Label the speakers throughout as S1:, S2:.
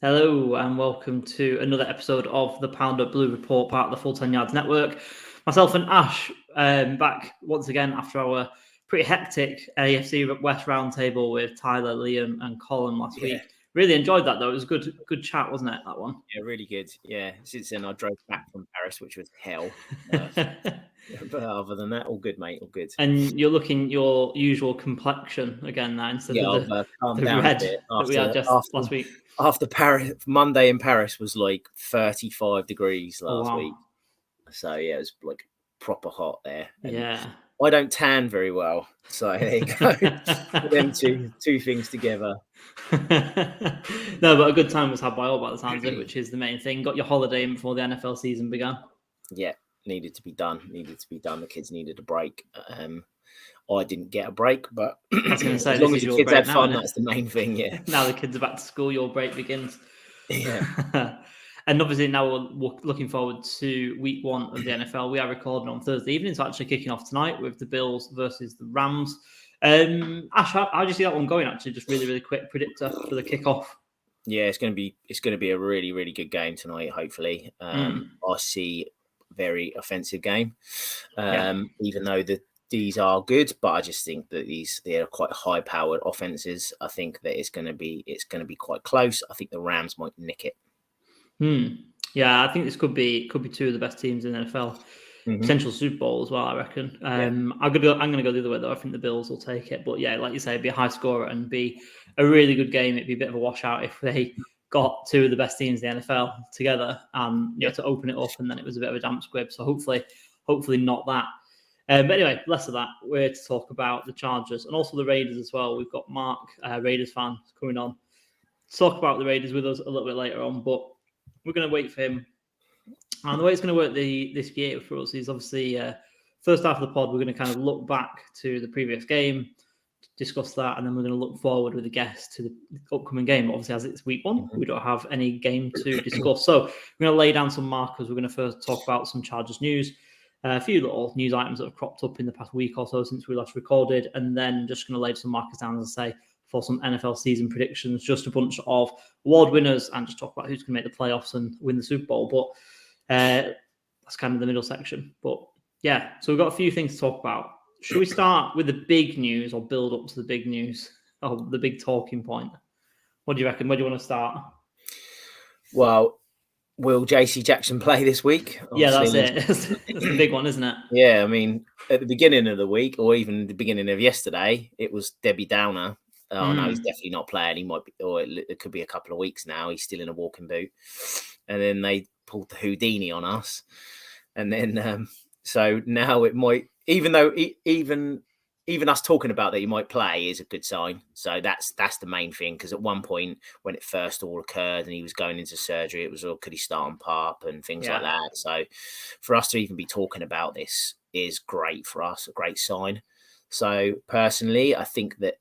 S1: Hello and welcome to another episode of the Pounder Blue Report, part of the Full 10 Yards Network. Myself and Ash back once again after our pretty hectic AFC West roundtable with Tyler, Liam and Colin last week. Really enjoyed that though. It was a good chat, wasn't it, that one?
S2: Yeah, really good. Yeah, since then I drove back from Paris, which was hell. But other than that, all good, mate. All good.
S1: And you're looking your usual complexion again now instead of
S2: I've calmed
S1: the
S2: down
S1: red
S2: a bit
S1: that we had just last week.
S2: After Paris, Monday in Paris was like 35 degrees
S1: Oh,
S2: last
S1: wow.
S2: week. So yeah, it was like proper hot there. And
S1: Yeah.
S2: I don't tan very well, so there you go. Put them two things together.
S1: No, but a good time was had by all by the sounds of it, which is the main thing. Got your holiday in before the NFL season began.
S2: Yeah, needed to be done. The kids needed a break. I didn't get a break, but
S1: I was going to say,
S2: as long as the kids had
S1: now,
S2: fun, that's the main thing. Yeah.
S1: Now the kids are back to school, your break begins.
S2: Yeah.
S1: And obviously now we're looking forward to week 1 of the NFL. We are recording on Thursday evening, so actually kicking off tonight with the Bills versus the Rams. Ash, how do you see that one going? Actually, just really quick predictor for the kickoff.
S2: Yeah, it's going to be a really good game tonight. Hopefully, I see a very offensive game. Even though these are good, but I just think that they are quite high powered offenses. I think that it's going to be quite close. I think the Rams might nick it.
S1: Yeah, I think this could be two of the best teams in the NFL. Potential Super Bowl as well, I reckon. I'm gonna go the other way though. I think the Bills will take it, but yeah, like you say, it'd be a high scorer and be a really good game. It'd be a bit of a washout if they got two of the best teams in the NFL together and to open it up, and then it was a bit of a damp squib. So hopefully not that. But anyway, less of that. We're to talk about the Chargers and also the Raiders as well. We've got Mark, Raiders fan, coming on to talk about the Raiders with us a little bit later on, but we're going to wait for him. And the way it's going to work this year for us is obviously first half of the pod, we're going to kind of look back to the previous game, discuss that, and then we're going to look forward with a guest to the upcoming game. But obviously, as it's week 1, we don't have any game to discuss. So we're going to lay down some markers. We're going to first talk about some Chargers news, a few little news items that have cropped up in the past week or so since we last recorded, and then just going to lay some markers down, as I say, for some NFL season predictions, just a bunch of award winners, and just talk about who's going to make the playoffs and win the Super Bowl. But that's kind of the middle section. But yeah, so we've got a few things to talk about. Should we start with the big news or build up to the big news or the big talking point? What do you reckon? Where do you want to start?
S2: Well, will JC Jackson play this week?
S1: Obviously, yeah, that's it. It's the big one, isn't it?
S2: Yeah, I mean, at the beginning of the week or even the beginning of yesterday, it was Debbie Downer. Oh, no, he's definitely not playing. He might be, or it could be a couple of weeks now. He's still in a walking boot. And then they pulled the Houdini on us. And then, so now it might, even us talking about that he might play is a good sign. So that's the main thing. Because at one point when it first all occurred and he was going into surgery, it was, could he start on PUP and things like that. So for us to even be talking about this is great for us, a great sign. So personally, I think that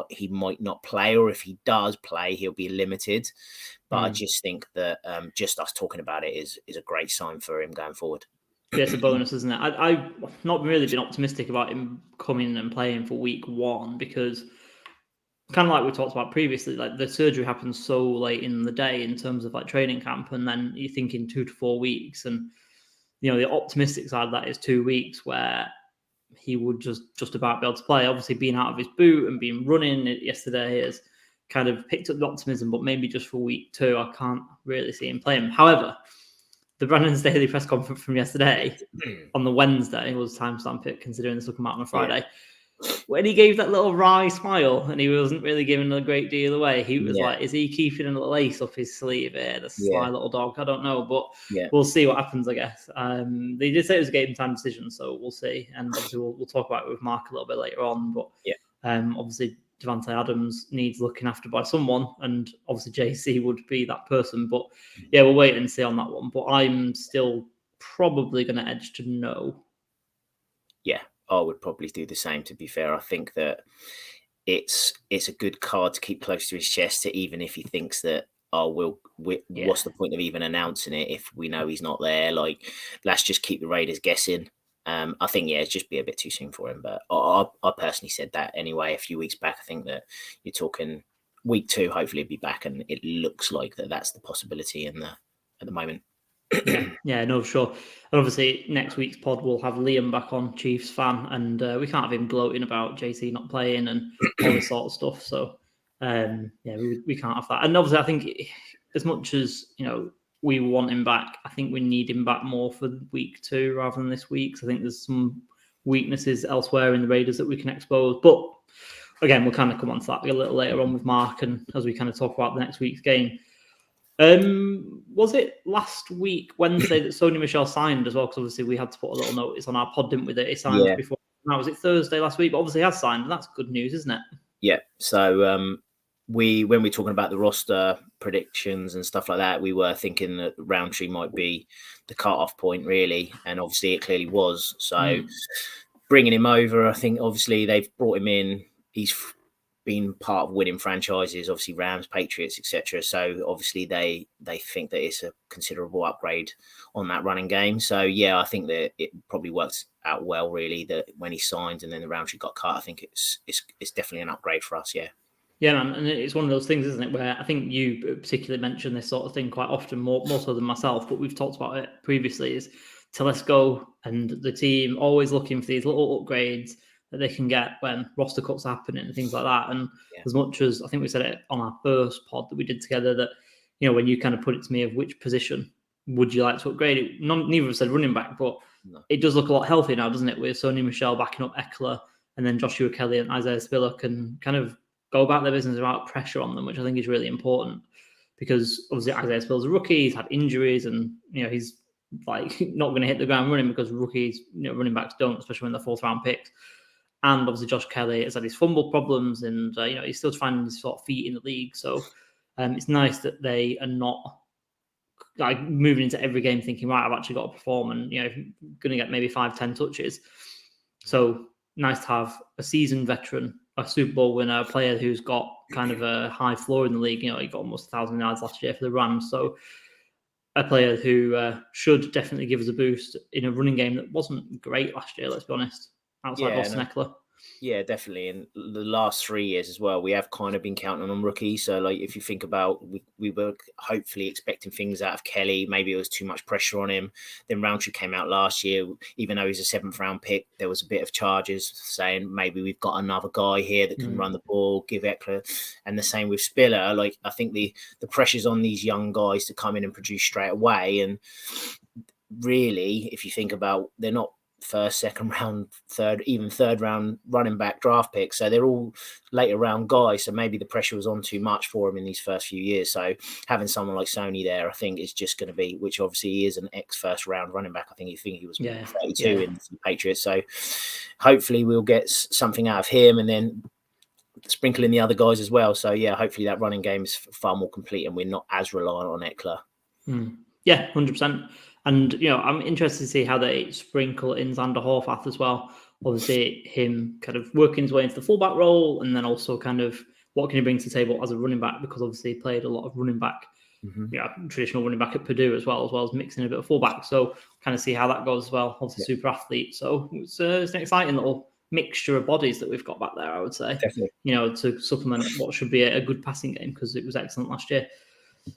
S2: he might not play, or if he does play, he'll be limited. But I just think that just us talking about it is a great sign for him going forward.
S1: Yeah, it's a bonus, isn't it? I've not really been optimistic about him coming and playing for week 1 because kind of like we talked about previously, like the surgery happens so late in the day in terms of like training camp, and then you're thinking 2 to 4 weeks, and the optimistic side of that is 2 weeks where he would just about be able to play. Obviously, being out of his boot and being running yesterday has kind of picked up the optimism, but maybe just for week 2, I can't really see him playing. However, the Brandon Staley press conference from yesterday on the Wednesday was timestamp it, considering this will come out on a Friday. When he gave that little wry smile and he wasn't really giving a great deal away, he was like, is he keeping a little lace up his sleeve here? The sly little dog. I don't know, but we'll see what happens, I guess. They did say it was a game time decision, so we'll see. And obviously we'll talk about it with Mark a little bit later on. But obviously Davante Adams needs looking after by someone, and obviously JC would be that person. But yeah, we'll wait and see on that one. But I'm still probably going to edge to no.
S2: Yeah, I would probably do the same, to be fair. I think that it's a good card to keep close to his chest, even if he thinks that, what's the point of even announcing it if we know he's not there? Like, let's just keep the Raiders guessing. I think, it's just be a bit too soon for him. But I personally said that anyway a few weeks back. I think that you're talking week 2, hopefully, he'll be back, and it looks like that's the possibility at the moment.
S1: Yeah, no, sure. And obviously, next week's pod will have Liam back on, Chiefs fan, and we can't have him gloating about JC not playing and all this sort of stuff. So, we can't have that. And obviously, I think as much as we want him back, I think we need him back more for week 2 rather than this week. So I think there's some weaknesses elsewhere in the Raiders that we can expose. But again, we'll kind of come on to that a little later on with Mark, and as we kind of talk about the next week's game. Was it last week, Wednesday, that Sony Michel signed as well? Because obviously we had to put a little notice on our pod, didn't we, that he signed before. Now, was it Thursday last week? But obviously he has signed, and that's good news, isn't it?
S2: Yeah. So when we're talking about the roster predictions and stuff like that, we were thinking that Roundtree might be the cut-off point, really, and obviously it clearly was. So bringing him over, I think obviously they've brought him in. He's been part of winning franchises, obviously Rams, Patriots, etc. So obviously they think that it's a considerable upgrade on that running game. So yeah, I think that it probably worked out well, really, that when he signed and then the Roundtree got cut. I think it's definitely an upgrade for us.
S1: Yeah, man, and it's one of those things, isn't it, where I think you particularly mention this sort of thing quite often, more so than myself, but we've talked about it previously, is Telesco and the team always looking for these little upgrades that they can get when roster cuts happen and things like that. And as much as I think we said it on our first pod that we did together, that when you kind of put it to me of which position would you like to upgrade it, neither of us said running back, but it does look a lot healthier now, doesn't it, with Sony Michel backing up Eckler, and then Joshua Kelly and Isaiah Spiller can kind of go about their business without pressure on them, which I think is really important, because obviously Isaiah Spiller's a rookie, he's had injuries, and he's like not going to hit the ground running, because rookies, running backs don't, especially when they're 4th round picks. And obviously Josh Kelly has had his fumble problems, and he's still finding his sort of feet in the league. So it's nice that they are not like moving into every game thinking, right, I've actually got to perform, and going to get maybe 5-10 touches. So nice to have a seasoned veteran, a Super Bowl winner, a player who's got kind of a high floor in the league. He got almost 1,000 yards last year for the Rams. So a player who should definitely give us a boost in a running game that wasn't great last year, let's be honest, outside Austin Eckler.
S2: Yeah, definitely. And the last 3 years as well, we have kind of been counting on rookies. So, like, if you think about, we were hopefully expecting things out of Kelly. Maybe it was too much pressure on him. Then Roundtree came out last year. Even though he's a 7th round pick, there was a bit of charges saying maybe we've got another guy here that can run the ball, give Eckler. And the same with Spiller. Like, I think the pressure's on these young guys to come in and produce straight away. And really, if you think about, they're not 1st, 2nd round, 3rd round running back draft picks. So they're all later round guys. So maybe the pressure was on too much for him in these first few years. So having someone like Sony there, I think, is just going to be, which obviously he is an ex-1st round running back. I think he was 32 in the Patriots. So hopefully we'll get something out of him, and then sprinkle in the other guys as well. So yeah, hopefully that running game is far more complete and we're not as reliant on Eckler.
S1: Yeah, 100%. And, I'm interested to see how they sprinkle in Xander Horvath as well. Obviously, him kind of working his way into the fullback role, and then also kind of what can he bring to the table as a running back, because obviously he played a lot of running back, traditional running back at Purdue as well as mixing a bit of fullback. So kind of see how that goes as well. Obviously, super athlete. So it's an exciting little mixture of bodies that we've got back there, I would say.
S2: Definitely.
S1: To supplement what should be a good passing game, because it was excellent last year.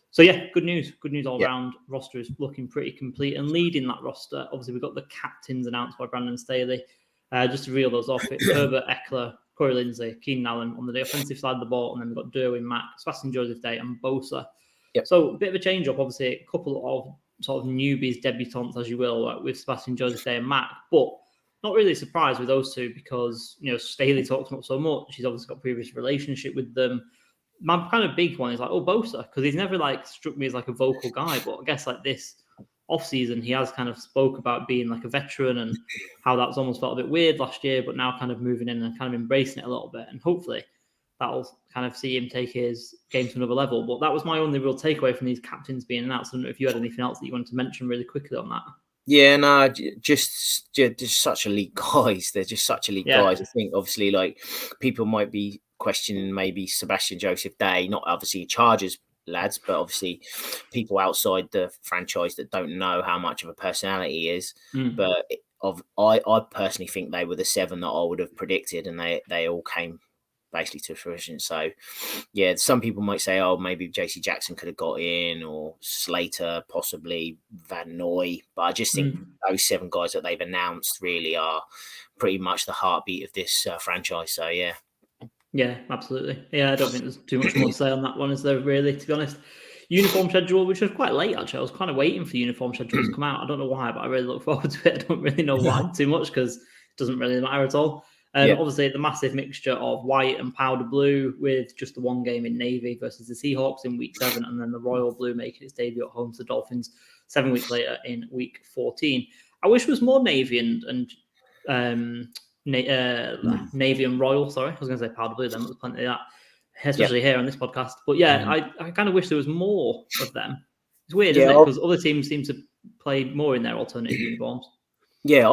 S1: So yeah, good news all round. Roster is looking pretty complete, and leading that roster, obviously we've got the captains announced by Brandon Staley. Just to reel those off, it's Herbert, Eckler, Corey Lindsey, Keenan Allen on the offensive side of the ball, and then we've got Derwin, Mack, Sebastian Joseph Day, and Bosa. So a bit of a change up, obviously a couple of sort of newbies, debutants, as you will, with Sebastian Joseph Day and Mack, but not really surprised with those two, because Staley talks about so much. He's obviously got a previous relationship with them. My kind of big one is like, Bosa, because he's never like struck me as like a vocal guy, but I guess like this off season he has kind of spoke about being like a veteran and how that's almost felt a bit weird last year, but now kind of moving in and kind of embracing it a little bit, and hopefully that'll kind of see him take his game to another level. But that was my only real takeaway from these captains being announced. I don't know if you had anything else that you wanted to mention really quickly on that.
S2: Yeah, no, just such elite guys. They're just such elite guys. I think obviously like people might be questioning maybe Sebastian Joseph Day, not obviously Chargers lads, but obviously people outside the franchise that don't know how much of a personality he is. But I personally think they were the 7 that I would have predicted, and they all came basically to fruition. So, yeah, some people might say, oh, maybe JC Jackson could have got in, or Slater, possibly Van Noy. But I just think those 7 guys that they've announced really are pretty much the heartbeat of this franchise. So, yeah.
S1: Yeah, absolutely. Yeah, I don't think there's too much more to say on that one, is there, really, to be honest? Uniform schedule, which was quite late, actually. I was kind of waiting for the uniform schedule to come out. I don't know why, but I really look forward to it. I don't really know why too much, because it doesn't really matter at all. Obviously, the massive mixture of white and powder blue, with just the one game in navy versus the Seahawks in week 7, and then the royal blue making its debut at home to the Dolphins 7 weeks later in week 14. I wish it was more navy and navy and royal. Sorry, I was going to say powder blue. Then there's plenty of that, especially here on this podcast. But yeah, I kind of wish there was more of them. It's weird, isn't it? Because other teams seem to play more in their alternative uniforms.
S2: Yeah,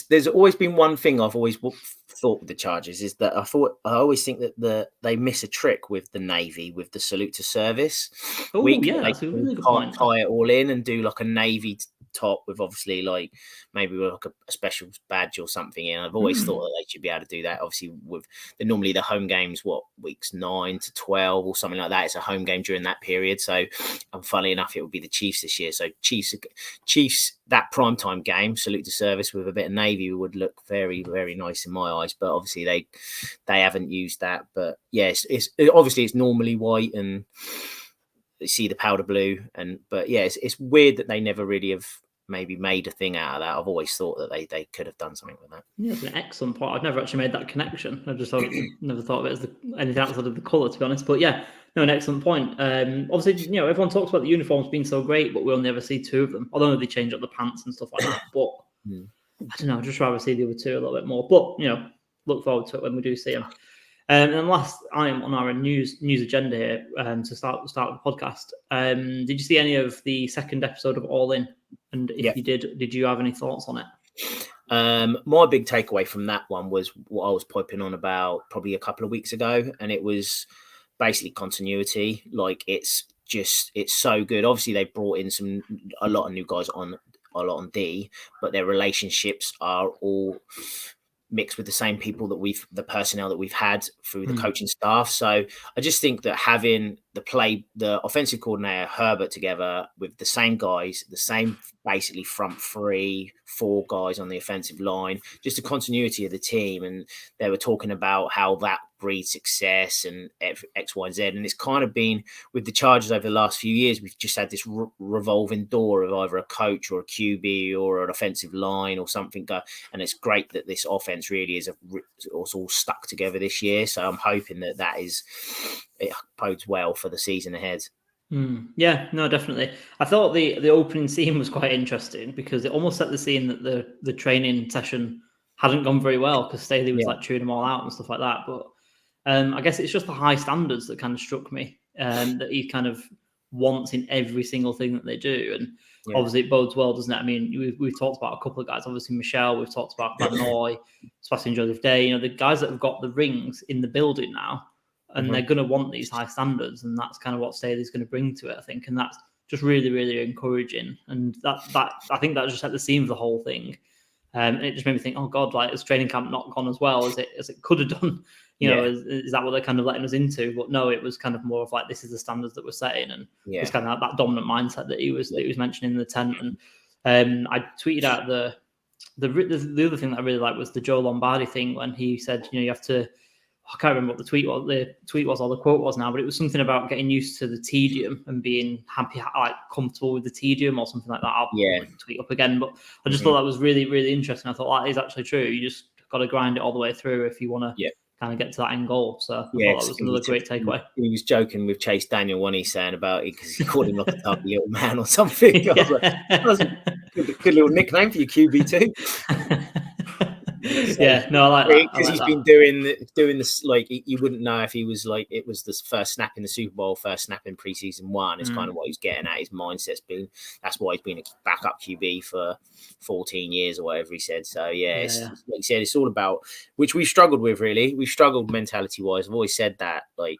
S2: there's always been one thing I've always thought with the Chargers, is that I always think that they miss a trick with the navy, with the salute to service.
S1: Oh, yeah, that's a really good point.
S2: Tie it all in and do like a navy top with obviously like maybe like a special badge or something in. I've always thought that they should be able to do that. Obviously, with normally the home games, weeks 9 to 12 or something like that. It's a home game during that period. So, and funnily enough, it would be the Chiefs this year. So Chiefs, that primetime game, salute to service with a bit of navy would look very, very nice in my eyes. But obviously they haven't used that. But yes, it's normally white, and you see the powder blue, but yeah, it's weird that they never really have maybe made a thing out of that. I've always thought that they could have done something with that.
S1: Yeah, it's an excellent point. I've never actually made that connection. I just never thought of it as anything outside of the colour, to be honest. But yeah, no, an excellent point. Obviously, everyone talks about the uniforms being so great, but we'll never see 2 of them. Although they change up the pants and stuff like that. But I don't know. I'd just rather see the other 2 a little bit more. But look forward to it when we do see them. And then last item on our news agenda here, to start with the podcast. Did you see any of the second episode of All In? And if you did you have any thoughts on it?
S2: My big takeaway from that one was what I was piping on about probably a couple of weeks ago, and it was basically continuity. Like it's so good. Obviously, they brought in a lot of new guys on D, but their relationships are all mixed with the same people the personnel that we've had through the coaching staff. So I just think that having the offensive coordinator Herbert together with the same guys, the same basically front 3-4 guys on the offensive line, just the continuity of the team. And they were talking about how that breeds success and X, Y, and Z. And it's kind of been with the Chargers over the last few years, we've just had this revolving door of either a coach or a QB or an offensive line or something. And it's great that this offense really is all stuck together this year. So I'm hoping that it bodes well for the season ahead.
S1: Yeah, no, definitely. I thought the opening scene was quite interesting because it almost set the scene that the training session hadn't gone very well, because Staley was like chewing them all out and stuff like that. But I guess it's just the high standards that kind of struck me, that he kind of wants in every single thing that they do. And obviously it bodes well, doesn't it? I mean, we've talked about a couple of guys, obviously Michelle, we've talked about Van Noy, Sebastian Joseph Day, the guys that have got the rings in the building now, and they're going to want these high standards, and that's kind of what Staley's going to bring to it, I think. And that's just really, really encouraging. And that I think that just set the scene of the whole thing. And it just made me think, oh God, like, has training camp not gone as well as it could have done? Is that what they're kind of letting us into? But no, it was kind of more of like, this is the standards that we're setting, and it's kind of that dominant mindset that he was mentioning in the tent. And I tweeted out the other thing that I really liked was the Joe Lombardi thing, when he said, you have to. I can't remember what the tweet was or the quote was now, but it was something about getting used to the tedium and being happy, like comfortable with the tedium or something like that. I'll tweet up again, but I just thought that was really, really interesting. I thought that is actually true. You just got to grind it all the way through if you want to kind of get to that end goal. So I thought that was another great takeaway.
S2: He was joking with Chase Daniel when he's saying about it, because he called him like a tubby old man or something. I was like, that was a good little nickname for your QB too.
S1: So, I like that.
S2: Because he's been doing this, like, you wouldn't know if he was like, it was the first snap in the Super Bowl, first snap in preseason 1. It's kind of what he's getting at. His mindset's been, that's why he's been a backup QB for 14 years or whatever he said. So it's like you said, it's all about, which we've struggled with, really. We've struggled mentality wise. I've always said that, like,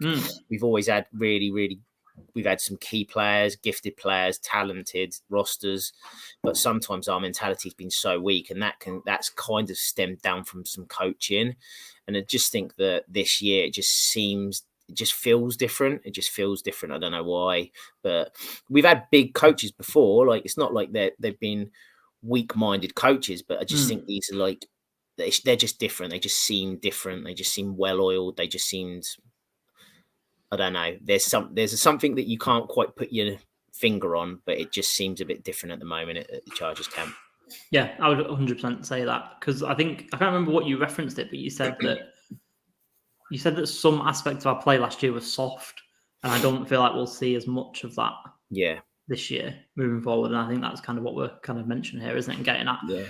S2: we've always had really, really we've had some key players, gifted players, talented rosters, but sometimes our mentality has been so weak, and that's kind of stemmed down from some coaching. And I just think that this year it just feels different. It just feels different. I don't know why, but we've had big coaches before. Like, it's not like they've been weak-minded coaches, but I just think these are like, they're just different. They just seem different. They just seem well-oiled. They just seemed, I don't know. There's something that you can't quite put your finger on, but it just seems a bit different at the moment at the Chargers camp.
S1: Yeah, I would 100% say that, because I can't remember what you referenced it, but you said that some aspects of our play last year was soft, and I don't feel like we'll see as much of that.
S2: Yeah.
S1: This year moving forward, and I think that's kind of what we're kind of mentioning here, isn't it? And getting at.
S2: Yeah.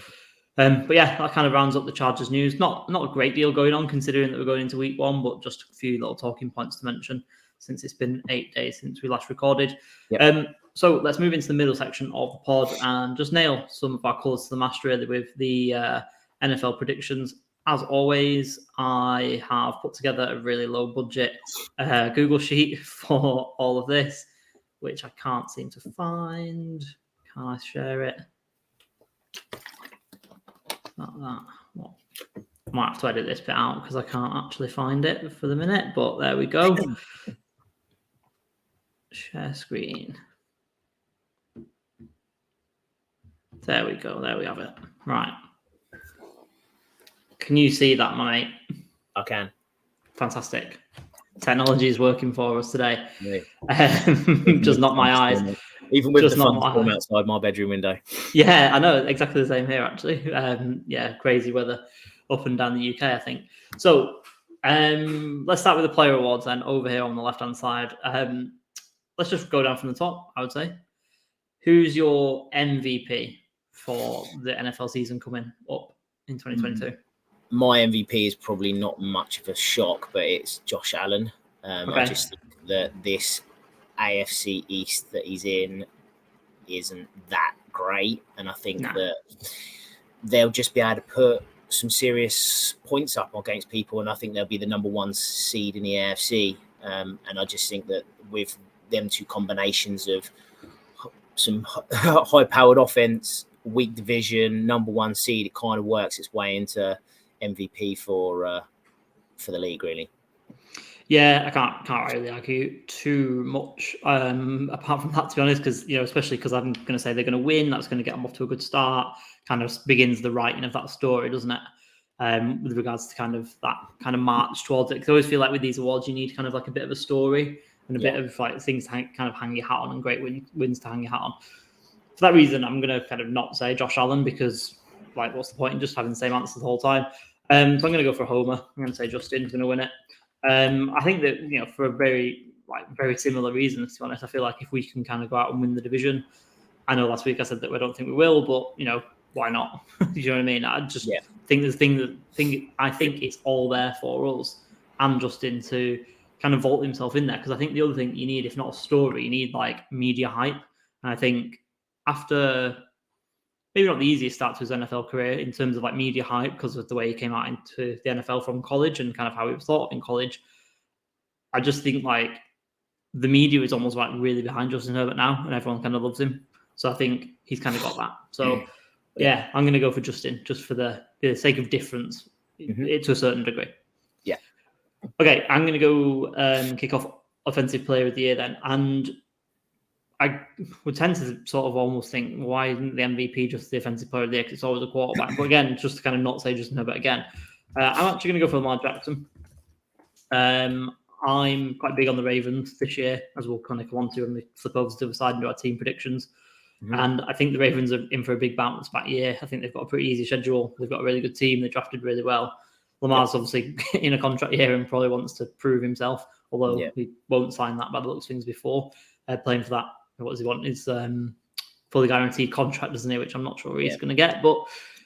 S1: But yeah, that kind of rounds up the Chargers news. Not a great deal going on considering that we're going into week 1, but just a few little talking points to mention since it's been 8 days since we last recorded.
S2: Yep.
S1: So let's move into the middle section of the pod and just nail some of our colours to the mast really with the NFL predictions. As always, I have put together a really low budget Google sheet for all of this, which I can't seem to find. Can I share it? Not that. Well, I might have to edit this bit out because I can't actually find it for the minute, but there we go. Share screen. There we go. There we have it. Right. Can you see that, my mate?
S2: I can.
S1: Fantastic. Technology is working for us today.
S2: Yeah.
S1: Just not my eyes.
S2: Even with just the thunderstorm outside my bedroom window.
S1: Yeah, I know. Exactly the same here, actually. Yeah, crazy weather up and down the UK, I think. So let's start with the player awards then, over here on the left-hand side. Let's just go down from the top, I would say. Who's your MVP for the NFL season coming up in 2022?
S2: My MVP is probably not much of a shock, but it's Josh Allen. Okay. I just think that this AFC East that he's in isn't that great, and I think that they'll just be able to put some serious points up against people, and I think they'll be the number 1 seed in the AFC. And I just think that with them two combinations of some high-powered offense, weak division, number 1 seed, it kind of works its way into MVP for the league, really.
S1: Yeah, I can't really argue too much apart from that, to be honest, because especially because I'm going to say they're going to win. That's going to get them off to a good start. Kind of begins the writing of that story, doesn't it? With regards to kind of that kind of march towards it. Because I always feel like with these awards, you need kind of like a bit of a story and a bit of like things to kind of hang your hat on, and great wins to hang your hat on. For that reason, I'm going to kind of not say Josh Allen, because like, what's the point in just having the same answer the whole time? So I'm going to go for Homer. I'm going to say Justin's going to win it. I think that, for a very similar reasons, to be honest. I feel like if we can kind of go out and win the division, I know last week I said that I don't think we will, but why not? You know what I mean? I just think I think it's all there for us and Justin to kind of vault himself in there, because I think the other thing you need, if not a story, you need like media hype. And I think after maybe not the easiest start to his NFL career in terms of like media hype, because of the way he came out into the NFL from college and kind of how he was thought in college, I just think like the media is almost like really behind Justin Herbert now, and everyone kind of loves him. So I think he's kind of got that. So yeah, I'm going to go for Justin, just for the sake of difference, to a certain degree.
S2: Yeah.
S1: Okay, I'm going to go kick off Offensive Player of the Year then. And I would tend to sort of almost think, why isn't the MVP just the Offensive Player of the Year? Because it's always a quarterback. But again, just to kind of not say Justin Herbert again, I'm actually going to go for Lamar Jackson. I'm quite big on the Ravens this year, as we'll kind of come on to when we flip over to the other side and do our team predictions. And I think the Ravens are in for a big bounce back year. I think they've got a pretty easy schedule. They've got a really good team. They drafted really well. Lamar's obviously in a contract year and probably wants to prove himself, although he won't sign that by the looks of things before playing for that. What does he want? Is fully guaranteed contract, doesn't he? Which I'm not sure he's going to get. But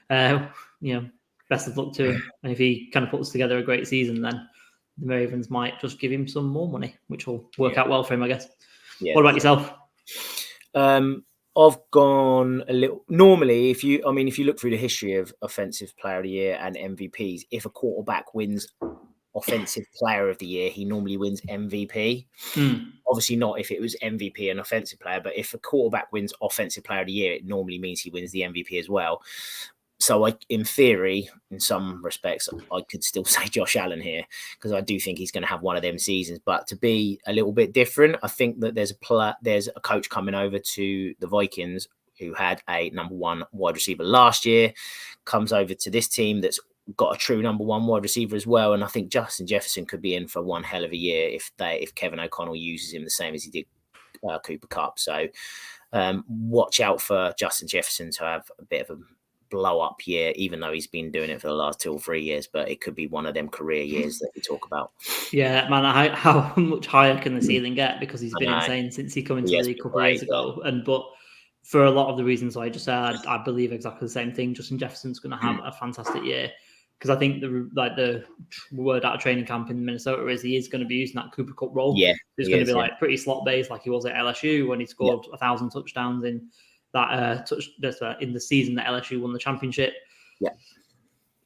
S1: best of luck to him. And if he kind of puts together a great season, then the Ravens might just give him some more money, which will work out well for him, I guess. Yeah. What about yourself?
S2: I've gone a little. Normally, if you look through the history of Offensive Player of the Year and MVPs, if a quarterback wins offensive player of the year, he normally wins MVP. Obviously not if it was MVP and offensive player, but if a quarterback wins offensive player of the year, it normally means he wins the MVP as well. So in theory, in some respects, I could still say Josh Allen here, because I do think he's going to have one of them seasons. But to be a little bit different, I think that there's a coach coming over to the Vikings who had a number one wide receiver last year, comes over to this team that's got a true number one wide receiver as well. And I think Justin Jefferson could be in for one hell of a year if Kevin O'Connell uses him the same as he did Cooper Kupp. So watch out for Justin Jefferson to have a bit of a blow up year, even though he's been doing it for the last 2 or 3 years, but it could be one of them career years that we talk about.
S1: Yeah, man, how much higher can the ceiling get? Because he's been insane since he came into the league a couple of years ago. But for a lot of the reasons I just said, I believe exactly the same thing. Justin Jefferson's going to have a fantastic year, because I think the word out of training camp in Minnesota is he is going to be using that Cooper Kupp role.
S2: Yeah,
S1: it's going to be like pretty slot based, like he was at LSU when he scored 1,000 touchdowns in that in the season that LSU won the championship.
S2: Yeah.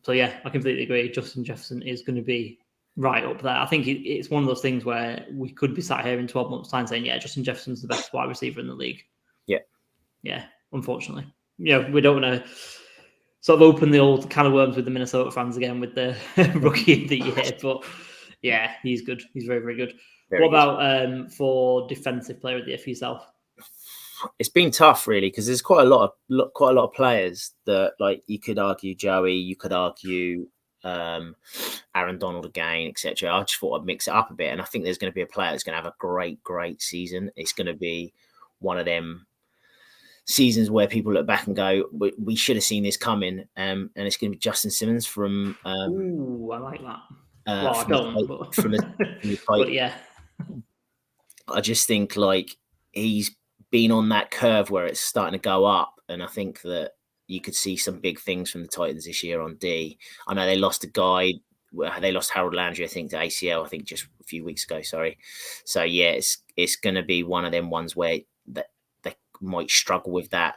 S1: So yeah, I completely agree. Justin Jefferson is going to be right up there. I think it's one of those things where we could be sat here in 12 months' time saying, yeah, Justin Jefferson's the best wide receiver in the league.
S2: Yeah.
S1: Yeah, unfortunately. Yeah, we don't want to sort of open the old can of worms with the Minnesota fans again with the rookie of the year. But yeah, he's good. He's very, very good. What about for defensive player of the year for yourself?
S2: It's been tough, really, because there's quite a lot of players that, like, you could argue Joey, you could argue Aaron Donald again, etc. I just thought I'd mix it up a bit, and I think there's going to be a player that's going to have a great season. It's going to be one of them seasons where people look back and go, we should have seen this coming, and it's going to be Justin Simmons from.
S1: Ooh, I like that. Well, I don't, but yeah.
S2: I just think like he's been on that curve where it's starting to go up, and I think that you could see some big things from the Titans this year on D. I know they lost a guy. They lost Harold Landry, I think, to ACL, I think just a few weeks ago. Sorry. So yeah, it's going to be one of them ones where they might struggle with that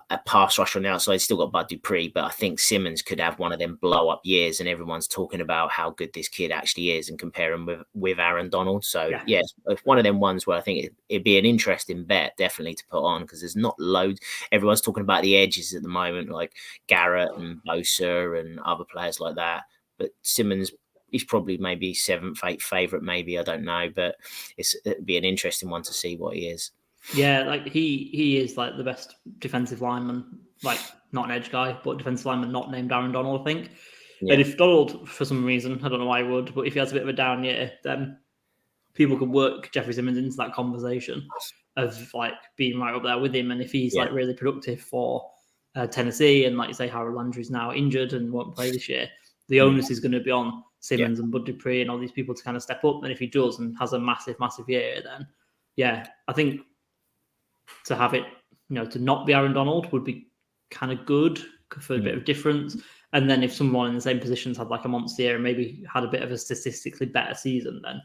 S2: a pass rush on the outside. Still got Bud Dupree, but I think Simmons could have one of them blow up years, and everyone's talking about how good this kid actually is and compare him with Aaron Donald. So yeah, it's one of them ones where I think it'd be an interesting bet definitely to put on, because there's not loads. Everyone's talking about the edges at the moment, like Garrett and Bosa and other players like that. But Simmons, he's probably maybe 7th, 8th favorite, maybe, I don't know, but it'd be an interesting one to see what he is.
S1: Yeah, like he is like the best defensive lineman, like not an edge guy, but defensive lineman not named Aaron Donald, I think. Yeah. And if Donald, for some reason, I don't know why he would, but if he has a bit of a down year, then people could work Jeffrey Simmons into that conversation of like being right up there with him. And if he's like really productive for Tennessee, and like you say, Harold Landry's now injured and won't play this year, the onus is going to be on Simmons and Bud Dupree and all these people to kind of step up. And if he does and has a massive year, then I think to have it, to not be Aaron Donald would be kind of good for a bit of difference. And then if someone in the same positions had like a monster year and maybe had a bit of a statistically better season, then I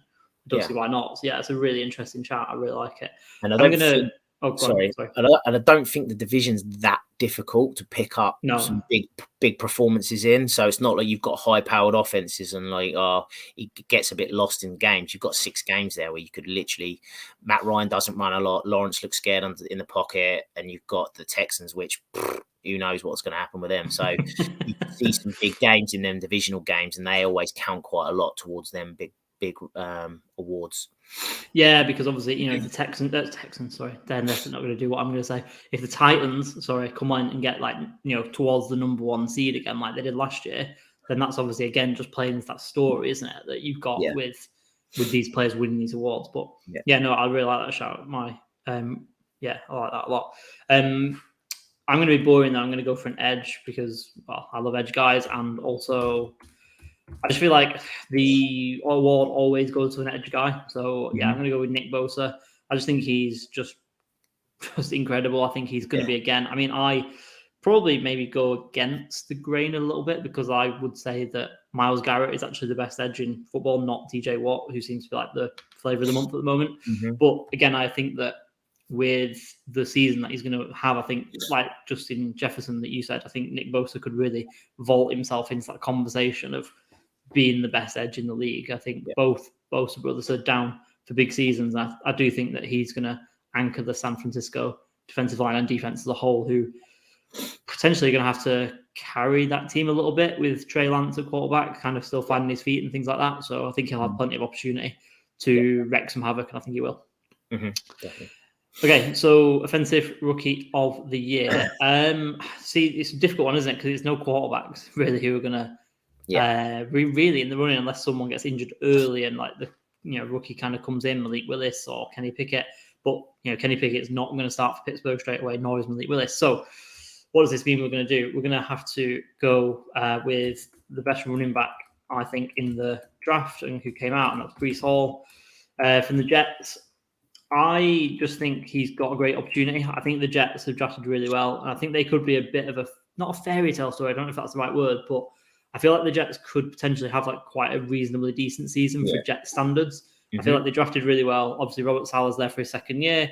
S1: don't see why not. So yeah, it's a really interesting chat. I really like it.
S2: And I don't think the division's that difficult to pick up some big performances in. So it's not like you've got high-powered offenses and like it gets a bit lost in games. You've got 6 games there where you could literally. Matt Ryan doesn't run a lot. Lawrence looks scared in the pocket, and you've got the Texans, which who knows what's going to happen with them. So you can see some big games in them divisional games, and they always count quite a lot towards them big awards.
S1: Yeah, because obviously, the Texans, sorry, they're not going to do what I'm going to say. If the Titans, come on and get like, towards the number 1 seed again, like they did last year, then that's obviously, again, just playing that story, isn't it? That you've got with these players winning these awards. But I really like that shout. I like that a lot. I'm going to be boring though. I'm going to go for an edge because, I love edge guys, and also I just feel like the award always goes to an edge guy. So I'm going to go with Nick Bosa. I just think he's just incredible. I think he's going to be again. I mean, I probably maybe go against the grain a little bit because I would say that Myles Garrett is actually the best edge in football, not TJ Watt, who seems to be like the flavor of the month at the moment. But again, I think that with the season that he's going to have, I think, like Justin Jefferson that you said, I think Nick Bosa could really vault himself into that conversation of being the best edge in the league. I think both brothers are down for big seasons. I do think that he's going to anchor the San Francisco defensive line and defense as a whole, who potentially going to have to carry that team a little bit with Trey Lance at quarterback, kind of still finding his feet and things like that. So I think he'll have plenty of opportunity to wreak some havoc, and I think he will.
S2: Definitely.
S1: Okay, so offensive rookie of the year. See, it's a difficult one, isn't it? Because it's no quarterbacks really who are going to really in the running unless someone gets injured early and like the rookie kind of comes in, Malik Willis or Kenny Pickett. But Kenny Pickett's not going to start for Pittsburgh straight away, nor is Malik Willis. So what does this mean we're going to do? We're going to have to go with the best running back, I think, in the draft and who came out, and that's Breece Hall from the Jets. I just think he's got a great opportunity. I think the Jets have drafted really well, and I think they could be a bit of not a fairy tale story. I don't know if that's the right word, but I feel like the Jets could potentially have like quite a reasonably decent season for Jet standards. I feel like they drafted really well. Obviously, Robert Saleh's there for his second year.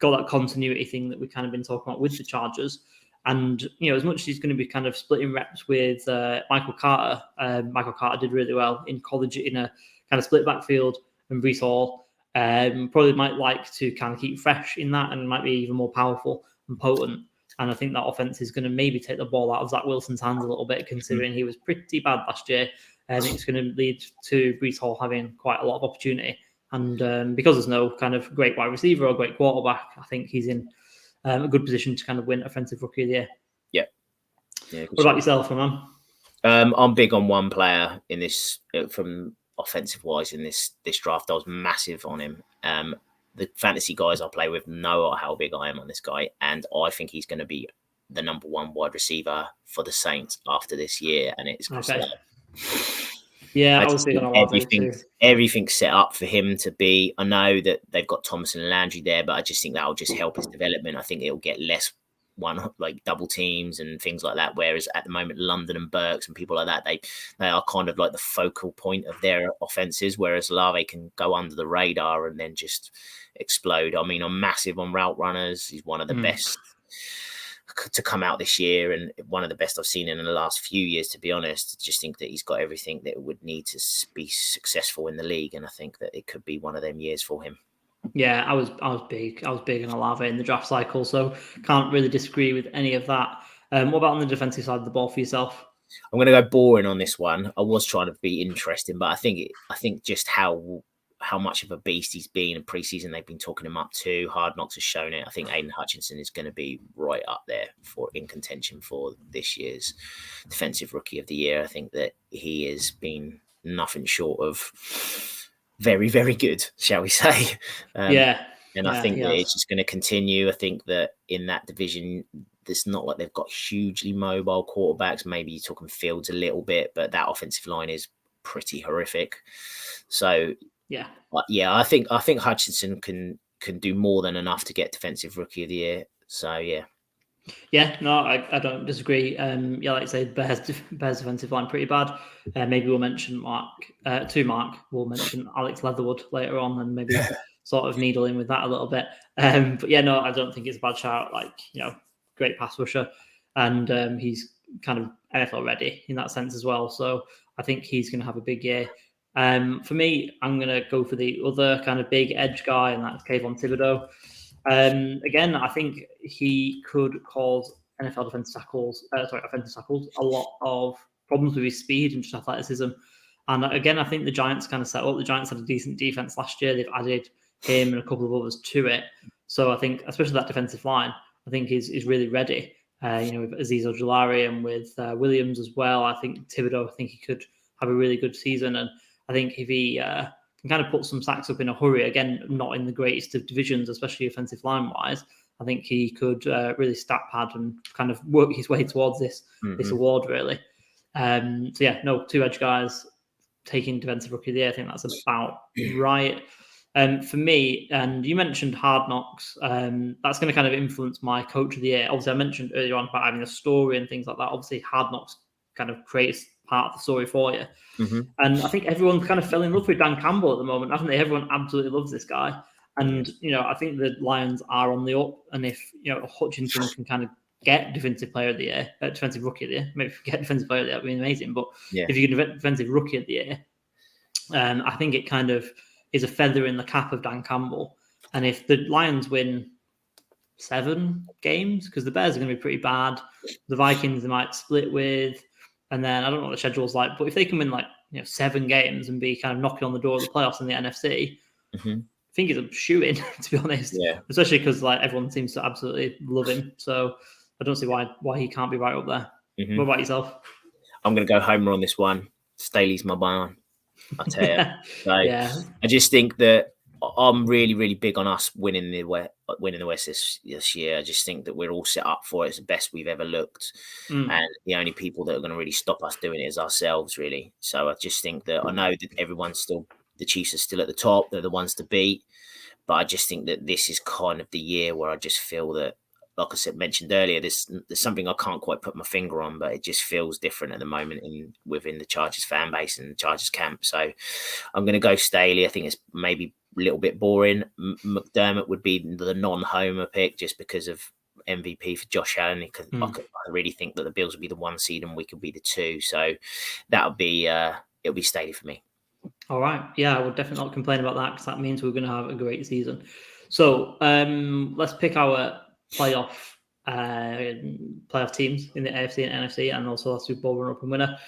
S1: Got that continuity thing that we've kind of been talking about with the Chargers. And, as much as he's going to be kind of splitting reps with Michael Carter, Michael Carter did really well in college in a kind of split backfield, and Breece Hall probably might like to kind of keep fresh in that and might be even more powerful and potent. And I think that offense is going to maybe take the ball out of Zach Wilson's hands a little bit, considering he was pretty bad last year. And it's going to lead to Breece Hall having quite a lot of opportunity. And because there's no kind of great wide receiver or great quarterback, I think he's in a good position to kind of win Offensive Rookie of the Year.
S2: Yeah.
S1: What about yourself, my man?
S2: I'm big on one player in this from offensive wise in this draft. I was massive on him. The fantasy guys I play with know how big I am on this guy, and I think he's going to be the number one wide receiver for the Saints after this year, and it's
S1: okay. Yeah, I was big on Olave too.
S2: Everything's set up for him to be. I know that they've got Thomason and Landry there, but I just think that'll just help his development. I think it'll get less double teams and things like that. Whereas at the moment, London and Burks and people like that, they are kind of like the focal point of their offenses. Whereas Olave can go under the radar and then just explode. I mean, I'm massive on route runners. He's one of the best to come out this year, and one of the best I've seen in the last few years, to be honest. I just think that he's got everything that would need to be successful in the league, and I think that it could be one of them years for him.
S1: Yeah, I was big on Olave in the draft cycle, so can't really disagree with any of that. What about on the defensive side of the ball for yourself?
S2: I'm going to go boring on this one. I was trying to be interesting, but I think just how much of a beast he's been in preseason, they've been talking him up to. Hard Knocks has shown it. I think Aiden Hutchinson is going to be right up there in contention for this year's Defensive Rookie of the Year. I think that he has been nothing short of very, very good, shall we say. And I think that it's just going to continue. I think that in that division, it's not like they've got hugely mobile quarterbacks. Maybe you're talking Fields a little bit, but that offensive line is pretty horrific. So I think Hutchinson can do more than enough to get Defensive Rookie of the Year. So
S1: yeah, no, I don't disagree. Like I say, Bears defensive line pretty bad. Maybe we'll mention Mark. We'll mention Alex Leatherwood later on, and maybe sort of needle in with that a little bit. But yeah, no, I don't think it's a bad shout. Like, great pass rusher, and he's kind of NFL ready in that sense as well. So I think he's going to have a big year. For me, I'm going to go for the other kind of big edge guy, and that's Kayvon Thibodeau. Again, I think he could cause NFL offensive tackles a lot of problems with his speed and just athleticism. And again, I think the Giants kind of set up. The Giants had a decent defense last year. They've added him and a couple of others to it. So I think, especially that defensive line, I think is really ready. With Azeez Ojulari and with Williams as well. I think Thibodeau, I think he could have a really good season. And I think if he can kind of put some sacks up in a hurry, again, not in the greatest of divisions, especially offensive line-wise, I think he could really stat pad and kind of work his way towards this award, really. Two edge guys taking Defensive Rookie of the Year. I think that's about right. For me, and you mentioned Hard Knocks, that's going to kind of influence my Coach of the Year. Obviously, I mentioned earlier on about having a story and things like that. Obviously, Hard Knocks kind of creates part of the story for you. And I think everyone kind of fell in love with Dan Campbell at the moment, haven't they? Everyone absolutely loves this guy. And, I think the Lions are on the up. And if, Hutchinson can kind of get defensive player of the year, defensive rookie of the year. Maybe if you get defensive player of the year, that'd be amazing. But if you get defensive rookie of the year, I think it kind of is a feather in the cap of Dan Campbell. And if the Lions win 7 games, because the Bears are going to be pretty bad, the Vikings they might split with, and then I don't know what the schedule's like, but if they can win 7 games and be kind of knocking on the door of the playoffs in the NFC, I think he's a shoo-in, to be honest.
S2: Yeah.
S1: Especially because everyone seems to absolutely love him. So I don't see why he can't be right up there. What about yourself?
S2: I'm going to go homer on this one. Staley's my man. I tell you. So I just think that I'm really, really big on us winning the West this year. I just think that we're all set up for it. It's the best we've ever looked. And the only people that are going to really stop us doing it is ourselves, really. So I just think that I know that the Chiefs are still at the top. They're the ones to beat. But I just think that this is kind of the year where I just feel that, like I said, mentioned earlier, there's something I can't quite put my finger on, but it just feels different at the moment within the Chargers fan base and the Chargers camp. So I'm going to go Staley. I think it's maybe a little bit boring. McDermott would be the non-homer pick just because of MVP for Josh Allen. I really think that the Bills would be the 1 seed and we could be the 2. So it'll be Staley for me.
S1: All right. Yeah, I would definitely not complain about that because that means we're going to have a great season. So let's pick our playoff teams in the AFC and NFC and also our Super Bowl runner-up and winner.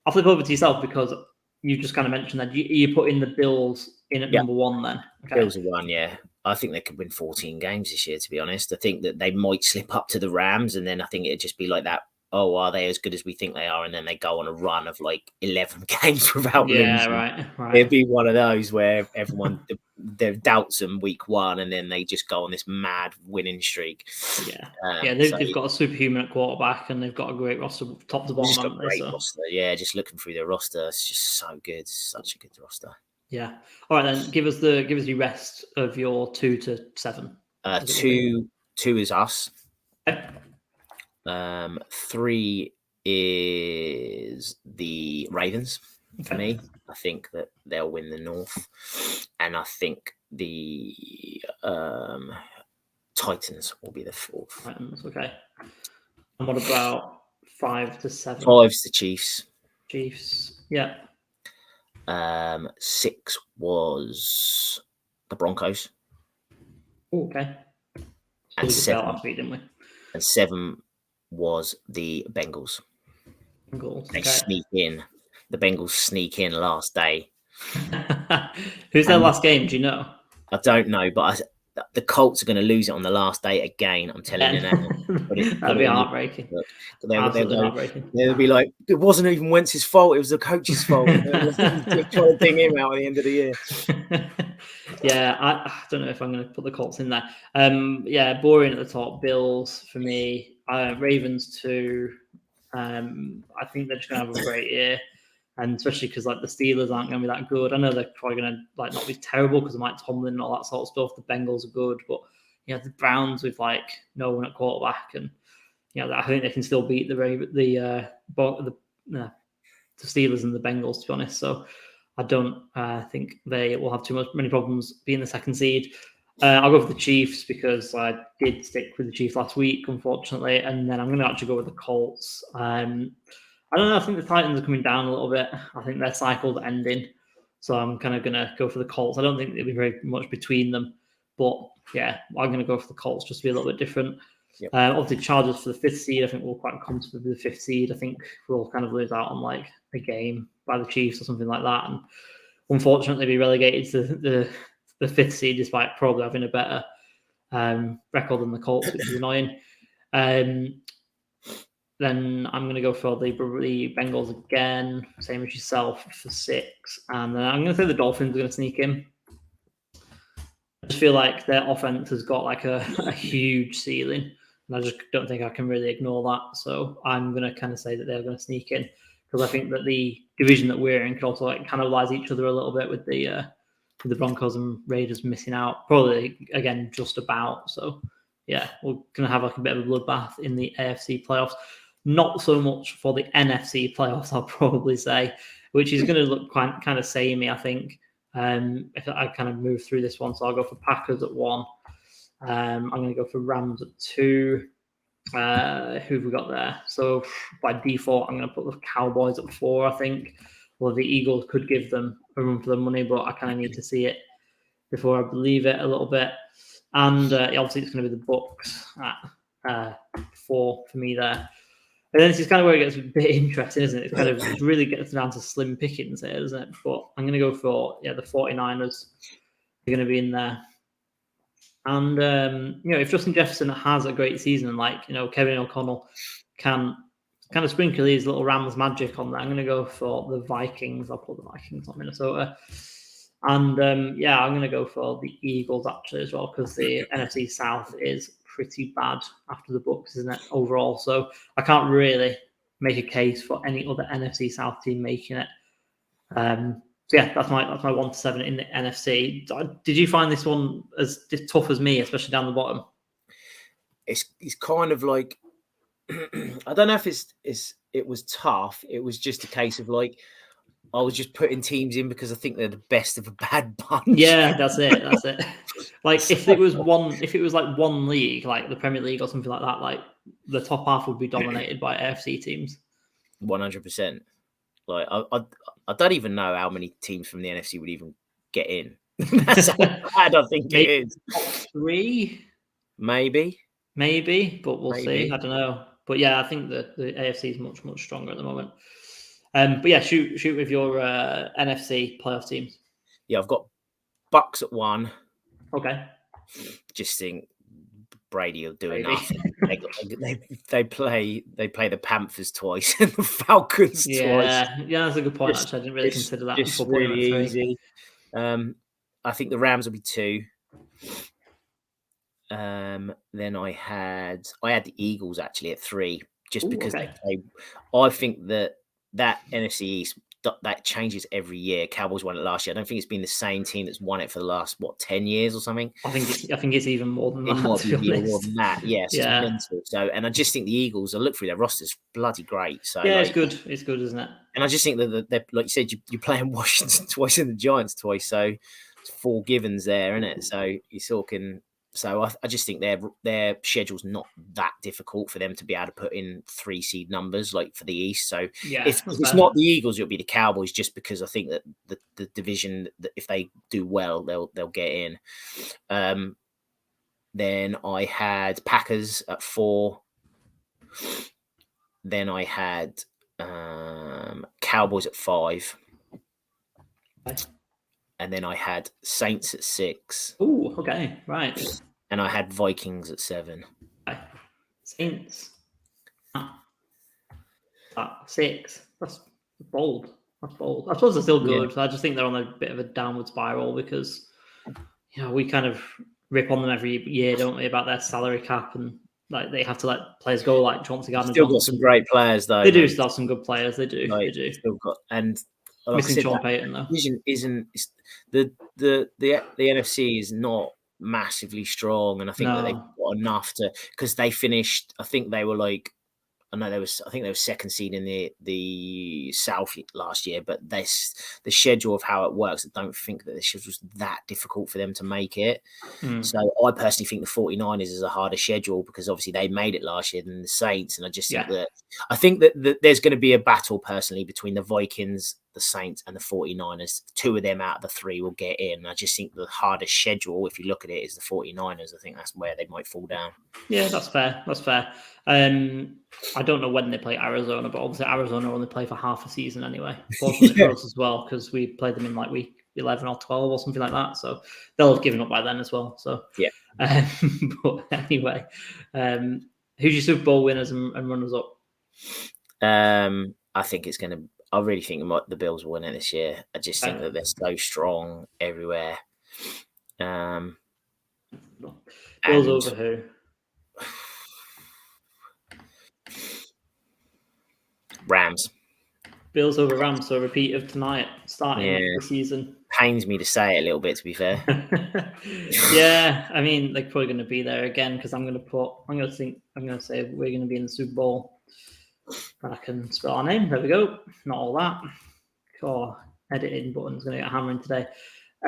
S1: I'll flip over to yourself because you just kind of mentioned that you put in the Bills in at number 1 then. Okay.
S2: Bills are 1, yeah. I think they could win 14 games this year, to be honest. I think that they might slip up to the Rams and then I think it'd just be like that. Oh, are they as good as we think they are? And then they go on a run of 11 games without losing.
S1: Yeah, right.
S2: It'd be one of those where everyone doubts them week 1 and then they just go on this mad winning streak.
S1: Yeah. They've got a superhuman at quarterback and they've got a great roster top to bottom.
S2: Got a great roster. Yeah, just looking through their roster, it's just so good. Such a good roster.
S1: Yeah. All right, then give us the rest of your 2 to 7.
S2: 2 is us.
S1: Okay.
S2: 3 is the Ravens for me. I think that they'll win the North, and I think the Titans will be the 4th.
S1: Titans, okay. And what about 5 to 7?
S2: 5's the Chiefs.
S1: Yeah.
S2: 6 was the Broncos.
S1: Ooh, okay.
S2: And 7
S1: last week, didn't we?
S2: And 7 was the Bengals. They sneak in. The Bengals sneak in last day.
S1: Who's their last game? Do you know?
S2: I don't know, but the Colts are going to lose it on the last day again. I'm telling you now.
S1: That'd be heartbreaking.
S2: They'll be like, it wasn't even Wentz's fault. It was the coach's fault. They're trying to ding him out at the end of the year.
S1: Yeah, I don't know if I'm going to put the Colts in there. Boring at the top. Bills for me. Ravens 2. I think they're just going to have a great year. And especially because the Steelers aren't going to be that good. I know they're probably going to not be terrible because of Mike Tomlin and all that sort of stuff. The Bengals are good, but the Browns with no one at quarterback, and I think they can still beat the Steelers and the Bengals, to be honest. So I don't think they will have many problems being the 2nd seed. I'll go for the Chiefs because I did stick with the Chiefs last week, unfortunately, and then I'm going to actually go with the Colts. I don't know. I think the Titans are coming down a little bit. I think their cycle's ending. So I'm kind of going to go for the Colts. I don't think there'll be very much between them. But yeah, I'm going to go for the Colts just to be a little bit different. Yep. Obviously, Chargers for the 5th seed. I think we're quite comfortable with the 5th seed. I think we'll kind of lose out on a game by the Chiefs or something like that. And unfortunately be relegated to the 5th seed despite probably having a better record than the Colts, which is annoying. Then I'm going to go for the Bengals again, same as yourself for 6. And then I'm going to say the Dolphins are going to sneak in. I just feel like their offense has got a huge ceiling. And I just don't think I can really ignore that. So I'm going to kind of say that they're going to sneak in because I think that the division that we're in could also cannibalize each other a little bit with the Broncos and Raiders missing out. Probably, again, just about. So, yeah, we're going to have a bit of a bloodbath in the AFC playoffs. Not so much for the NFC playoffs, I'll probably say, which is going to look kind of samey, I think. If I kind of move through this one, so I'll go for Packers at 1. I'm going to go for Rams at 2. Who have we got there? So by default, I'm going to put the Cowboys at 4, I think. Well, the Eagles could give them a run for the money, but I kind of need to see it before I believe it a little bit. And obviously, it's going to be the Bucks at 4 for me there. And then this is kind of where it gets a bit interesting, isn't it? It really gets down to slim pickings here, doesn't it? But I'm going to go for the 49ers. They're going to be in there. And, if Justin Jefferson has a great season and Kevin O'Connell can kind of sprinkle his little Rams magic on there, I'm going to go for the Vikings. I'll put the Vikings on Minnesota. And, I'm going to go for the Eagles actually as well, because the NFC South is pretty bad after the Bucks, isn't it, overall? So I can't really make a case for any other NFC South team making it. That's my 1-7 in the NFC. Did you find this one as tough as me, especially down the bottom?
S2: It's kind of like I don't know if it was tough. It was just a case of I was just putting teams in because I think they're the best of a bad bunch.
S1: Yeah, that's it. If it was one league, like the Premier League or something like that, the top half would be dominated by AFC teams.
S2: 100%. I don't even know how many teams from the NFC would even get in. That's how bad I think it is.
S1: Top 3?
S2: Maybe,
S1: but we'll see. I don't know. But yeah, I think that the AFC is much, much stronger at the moment. But yeah, shoot with your NFC playoff teams.
S2: Yeah, I've got Bucks at 1.
S1: Okay.
S2: Just think Brady will do enough. they play the Panthers twice and the Falcons twice.
S1: Yeah, that's a good point. Actually, I didn't really consider that.
S2: It's really easy. I think the Rams will be 2. Then I had the Eagles actually at 3, just because I think that NFC East that changes every year. Cowboys won it last year. I don't think it's been the same team that's won it for the last 10 years or something.
S1: I think it's even more than that.
S2: It might be more than that. Yes, it's mental. So, and I just think the Eagles. I look through their rosters, bloody great. So
S1: yeah, it's good. It's good, isn't it?
S2: And I just think that they're like you said, you're playing Washington twice and the Giants twice. So it's 4 givens there, isn't it? So you're talking. So I just think their schedule's not that difficult for them to be able to put in 3 seed numbers like for the East. So if it's not the Eagles, it'll be the Cowboys, just because I think that the division, that if they do well, they'll get in. Then I had Packers at 4. Then I had Cowboys at 5. And then I had Saints at 6.
S1: Oh, okay, right.
S2: And I had Vikings at 7.
S1: Saints at 6. That's bold. I suppose they're still good. Yeah. I just think they're on a bit of a downward spiral because we kind of rip on them every year, don't we, about their salary cap, and they have to let players go like Chauncey Gardner.
S2: Still got some great players though.
S1: They do still have some good players. They do. They do.
S2: Still got
S1: missing Sean Payton though.
S2: Isn't the NFC is not massively strong, and I think that they've got enough to, because they finished. I think they were they were second seed in the South last year, but the schedule of how it works, I don't think that the schedule was that difficult for them to make it. So I personally think the 49ers is a harder schedule because obviously they made it last year than the Saints, and I just think that there's going to be a battle personally between the Vikings, the Saints and the 49ers. 2 of them out of the 3 will get in. I just think the hardest schedule, if you look at it, is the 49ers. I think that's where they might fall down.
S1: Yeah, that's fair. I don't know when they play Arizona, but obviously Arizona only play for half a season anyway. Fortunately for us as well, because we played them in week 11 or 12 or something like that. So they'll have given up by then as well. So
S2: yeah.
S1: But anyway, who's your Super Bowl winners and runners up?
S2: I think it's going to. I really think the Bills will win it this year. I just think that they're so strong everywhere.
S1: Bills over who?
S2: Rams.
S1: Bills over Rams, so a repeat of tonight, starting the season.
S2: Pains me to say it a little bit, to be fair.
S1: Yeah, I mean, they're probably going to be there again because I'm going to say we're going to be in the Super Bowl. I can spell our name. There we go. Not all that. Editing button's going to get hammering today.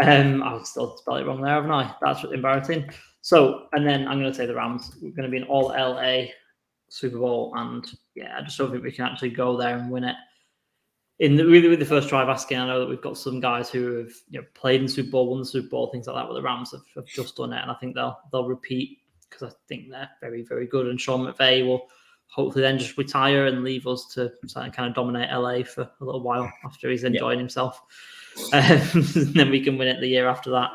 S1: I'll still spell it wrong there, haven't I? That's embarrassing. So, and then I'm going to say the Rams. We're going to be in all LA. Super Bowl, and I just don't think we can actually go there and win it. With the first try of asking, I know that we've got some guys who have played in Super Bowl, won the Super Bowl, things like that. But the Rams have just done it, and I think they'll repeat because I think they're very, very good. And Sean McVay will hopefully then just retire and leave us to kind of dominate LA for a little while after he's enjoying himself. Then we can win it the year after that.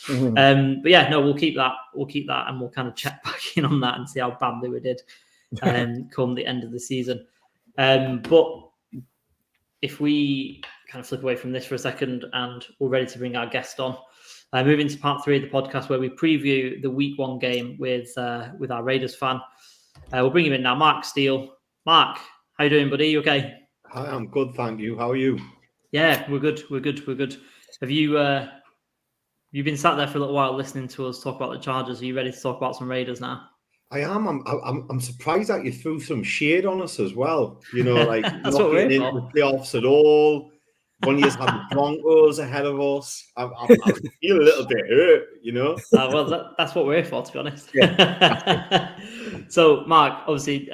S1: Mm-hmm. But we'll keep that. We'll keep that, and we'll kind of check back in on that and see how badly we did come the end of the season. But if we kind of flip away from this for a second, and we're ready to bring our guest on, moving to part 3 of the podcast where we preview the Week 1 game with our Raiders fan. We'll bring him in now, Mark Steele. Mark, how you doing, buddy? You okay?
S3: Hi, I'm good, thank you. How are you?
S1: Yeah, we're good. Have you you've been sat there for a little while listening to us talk about the Chargers? Are you ready to talk about some Raiders now?
S3: I am. I'm surprised that you threw some shade on us as well. Like
S1: that's
S3: not
S1: what
S3: getting into the playoffs at all. One year's had the Broncos ahead of us. I feel a little bit hurt,
S1: Well, that's what we're here for, to be honest. Yeah. So, Mark, obviously,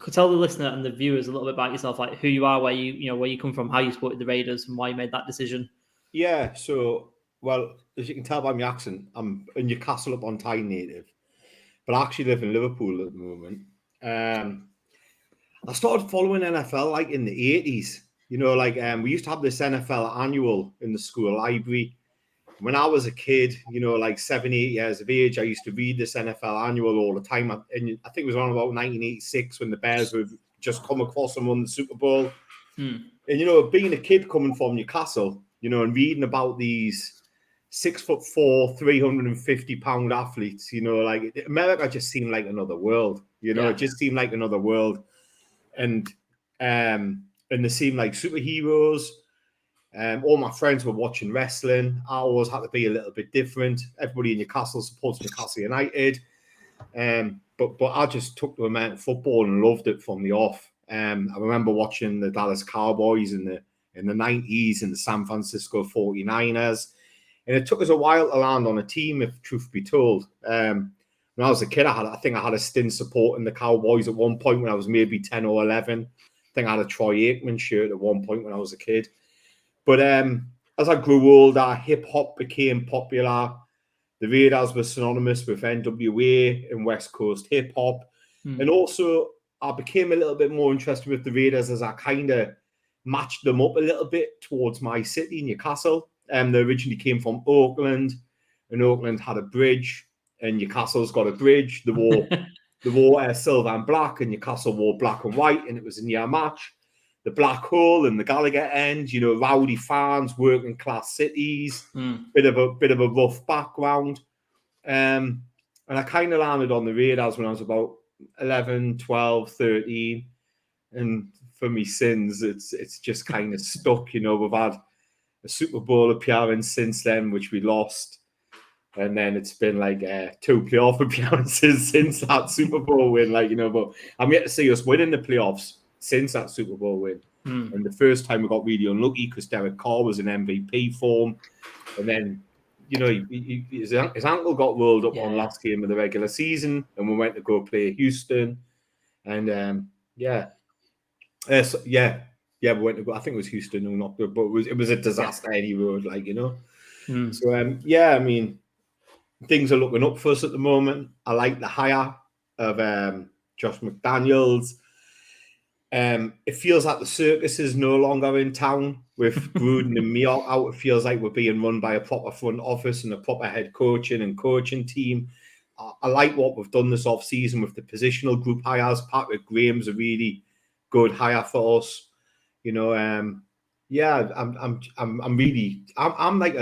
S1: could tell the listener and the viewers a little bit about yourself, like who you are, where you come from, how you supported the Raiders, and why you made that decision.
S3: Yeah. So, well, as you can tell by my accent, I'm a Newcastle upon Tyne native, but I actually live in Liverpool at the moment. I started following NFL like in the 80s. We used to have this NFL annual in the school library. When I was a kid, 7, 8 years of age, I used to read this NFL annual all the time. And I think it was around about 1986 when the Bears would just come across and won the Super Bowl. And, being a kid coming from Newcastle, and reading about these 6'4", 350-pound athletes, America just seemed like another world. It just seemed like another world. And they seemed like superheroes. All my friends were watching wrestling. I always had to be a little bit different. Everybody in Newcastle supports Newcastle United. But I just took to American football and loved it from the off. I remember watching the Dallas Cowboys in the 90s and the San Francisco 49ers. And it took us a while to land on a team, if truth be told. When I was a kid, I think I had a stint supporting the Cowboys at one point when I was maybe 10 or 11. I think I had a Troy Aikman shirt at one point when I was a kid. But as I grew older, hip-hop became popular. The Raiders were synonymous with NWA and West Coast hip-hop. And also, I became a little bit more interested with the Raiders as I kind of matched them up a little bit towards my city, Newcastle. They originally came from Oakland, and Oakland had a bridge, and Newcastle's got a bridge. They wore silver and black, and Newcastle wore black and white, and it was a near match. The Black Hole and the Gallagher End, rowdy fans, working class cities, bit of a rough background. And I kind of landed on the Raiders when I was about 11, 12, 13. And for me sins, it's just kind of stuck. We've had a Super Bowl appearance since then, which we lost. And then it's been like 2 playoff appearances since that Super Bowl win. But I'm yet to see us winning the playoffs since that Super Bowl win. And the first time we got really unlucky because Derek Carr was in MVP form. And then, his ankle got rolled up on last game of the regular season, and we went to go play Houston. And we went to go, I think it was Houston or not, but it was a disaster any road, So, I mean, things are looking up for us at the moment. I like the hire of Josh McDaniels. It feels like the circus is no longer in town with Gruden and Mioch out. It feels like we're being run by a proper front office and a proper head coaching and coaching team. I like what we've done this off-season with the positional group hires. Patrick Graham's a really good hire for us. I'm like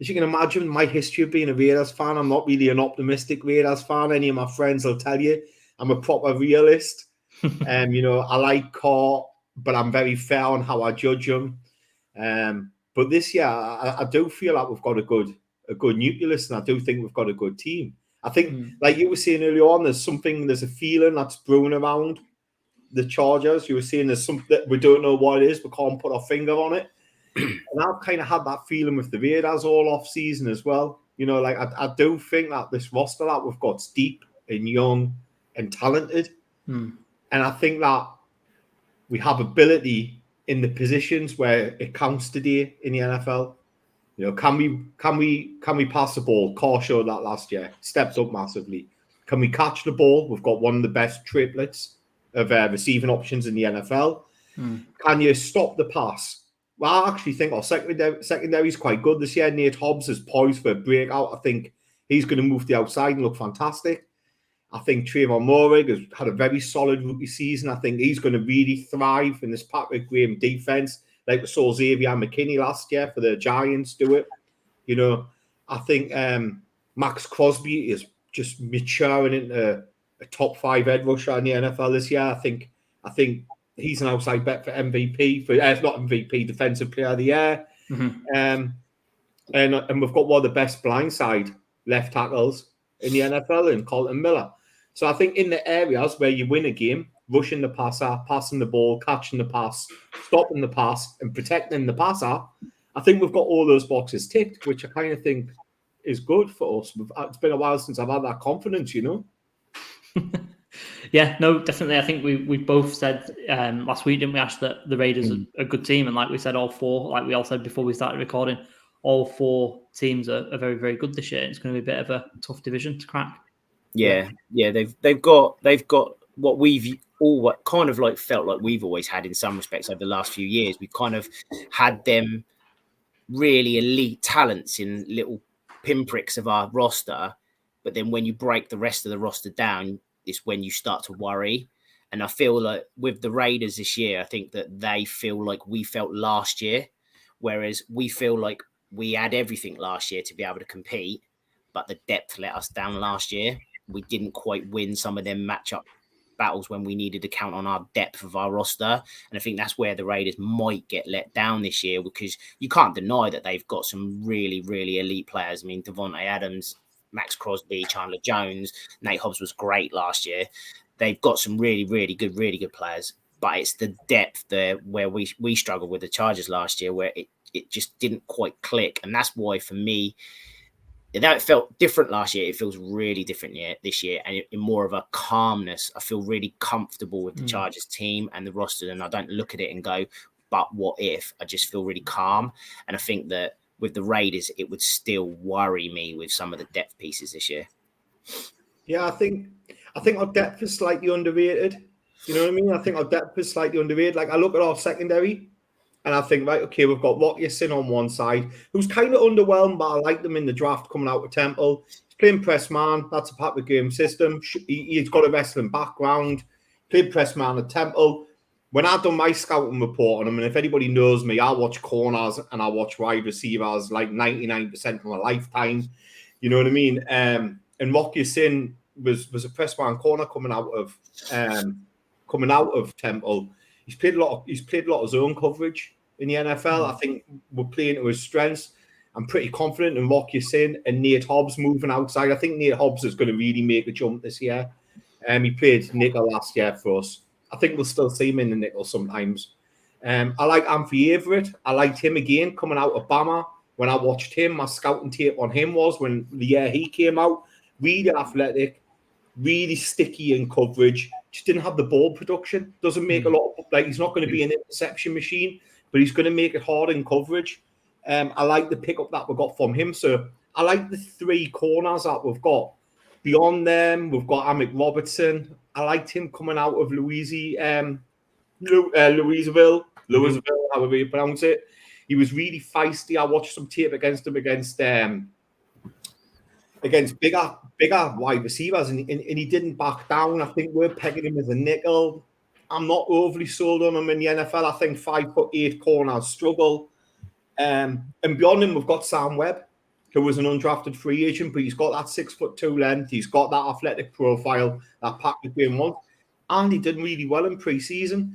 S3: as you can imagine, my history of being a Raiders fan, I'm not really an optimistic Raiders fan. Any of my friends will tell you I'm a proper realist. I like Carr, but I'm very fair on how I judge him. But this year, I do feel like we've got a good nucleus, and I do think we've got a good team. I think, like you were saying earlier on, there's a feeling that's brewing around the Chargers. You were saying there's something that we don't know what it is, we can't put our finger on it. And I've kind of had that feeling with the Raiders all off season as well. I do think that this roster that we've got is deep and young and talented.
S1: Hmm.
S3: And I think that we have ability in the positions where it counts today in the NFL. You know, can we pass the ball? Carr showed that last year, stepped up massively. Can we catch the ball? We've got one of the best triplets of receiving options in the NFL. Can you stop the pass? Well, I actually think our secondary is quite good this year. Nate Hobbs is poised for a breakout. I think he's going to move to the outside and look fantastic. I think Trayvon Moehrig has had a very solid rookie season. I think he's going to really thrive in this Patrick Graham defense, like we saw Xavier McKinney last year for the Giants do it. You know, I think Max Crosby is just maturing into a top 5 edge rusher in the NFL this year. I think he's an outside bet for MVP, for not MVP, Defensive Player of the Year. And we've got one of the best blindside left tackles in the NFL in Colton Miller. So I think in the areas where you win a game, rushing the passer, passing the ball, catching the pass, stopping the pass, and protecting the passer, I think we've got all those boxes ticked, which I kind of think is good for us. It's been a while since I've had that confidence, you know?
S1: Yeah, no, definitely. I think we both said last week, didn't we, Ash, that the Raiders are a good team. And like we said, all four, like we all said before we started recording, all 4 teams are very, very good this year. It's going to be a bit of a tough division to crack.
S2: Yeah. They've got what we've all kind of like felt like we've always had in some respects over the last few years. We've kind of had them really elite talents in little pinpricks of our roster, but then when you break the rest of the roster down, it's when you start to worry. And I feel like with the Raiders this year, I think that they feel like we felt last year, whereas we feel like we had everything last year to be able to compete, but the depth let us down last year. We didn't quite win some of them matchup battles when we needed to count on our depth of our roster. And I think that's where the Raiders might get let down this year, because you can't deny that they've got some really, really elite players. I mean, Devontae Adams, Max Crosby, Chandler Jones, Nate Hobbs was great last year. They've got some really, really good players, but it's the depth there where we struggled with the Chargers last year, where it just didn't quite click. And that's why, for me, though it felt different last year, it feels really different this year, and in more of a calmness. I feel really comfortable with the Chargers team and the roster, and I don't look at it and go, but what if? I just feel really calm. And I think that with the Raiders, it would still worry me with some of the depth pieces this year.
S3: Yeah, I think our depth is slightly underrated. You know what I mean? I think our depth is slightly underrated. Like, I look at our secondary and I think, right, okay, we've got Rocky Sin on one side, who's kind of underwhelmed, but I like them in the draft coming out of Temple. He's playing press man. That's a Patrick Graham system. He's got a wrestling background. Played press man at Temple. When I've done my scouting report on him, and if anybody knows me, I watch corners and I watch wide receivers like 99% of my lifetime. You know what I mean? And Rocky Sin was a press man corner coming out of Temple. He's played a lot of zone coverage in the NFL. I think we're playing to his strengths. I'm pretty confident in Rocky Sin and Nate Hobbs moving outside. I think Nate Hobbs is going to really make a jump this year. He played nickel last year for us. I think we'll still see him in the nickel sometimes. I like Amphy Everett. I liked him again coming out of Bama. When I watched him, my scouting tape on him was when the year he came out, really athletic, really sticky in coverage. Just didn't have the ball production. Doesn't make a lot of, like, he's not going to be an interception machine, but he's going to make it hard in coverage. I like the pickup that we got from him. So I like the 3 corners that we've got. Beyond them, we've got Amick Robertson. I liked him coming out of Louisville, however you pronounce it. He was really feisty. I watched some tape against him against bigger wide receivers, and he didn't back down. I think we're pegging him as a nickel. I'm not overly sold on him in the NFL. I think 5'8" corners struggle. And beyond him, we've got Sam Webb, who was an undrafted free agent, but he's got that 6'2" length. He's got that athletic profile that Patrick Graham wants. And he did really well in preseason.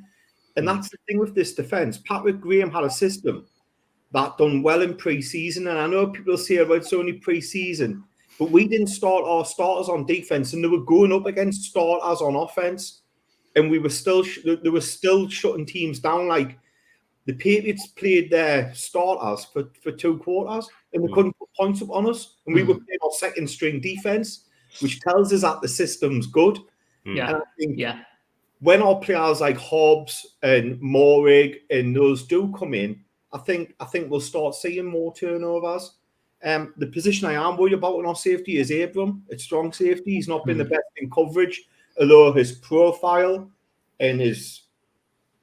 S3: And that's the thing with this defense. Patrick Graham had a system that done well in preseason. And I know people say, well, it's only preseason. But we didn't start our starters on defense, and they were going up against starters on offense. And they were still shutting teams down. Like, the Patriots played their starters for 2 quarters, and they couldn't put points up on us. And we were playing our second string defense, which tells us that the system's good.
S1: Yeah.
S3: And I think
S1: yeah.
S3: when our players like Hobbs and Morrig and those do come in, I think we'll start seeing more turnovers. The position I am worried about in our safety is Abram. It's strong safety. He's not been the best in coverage, although his profile and his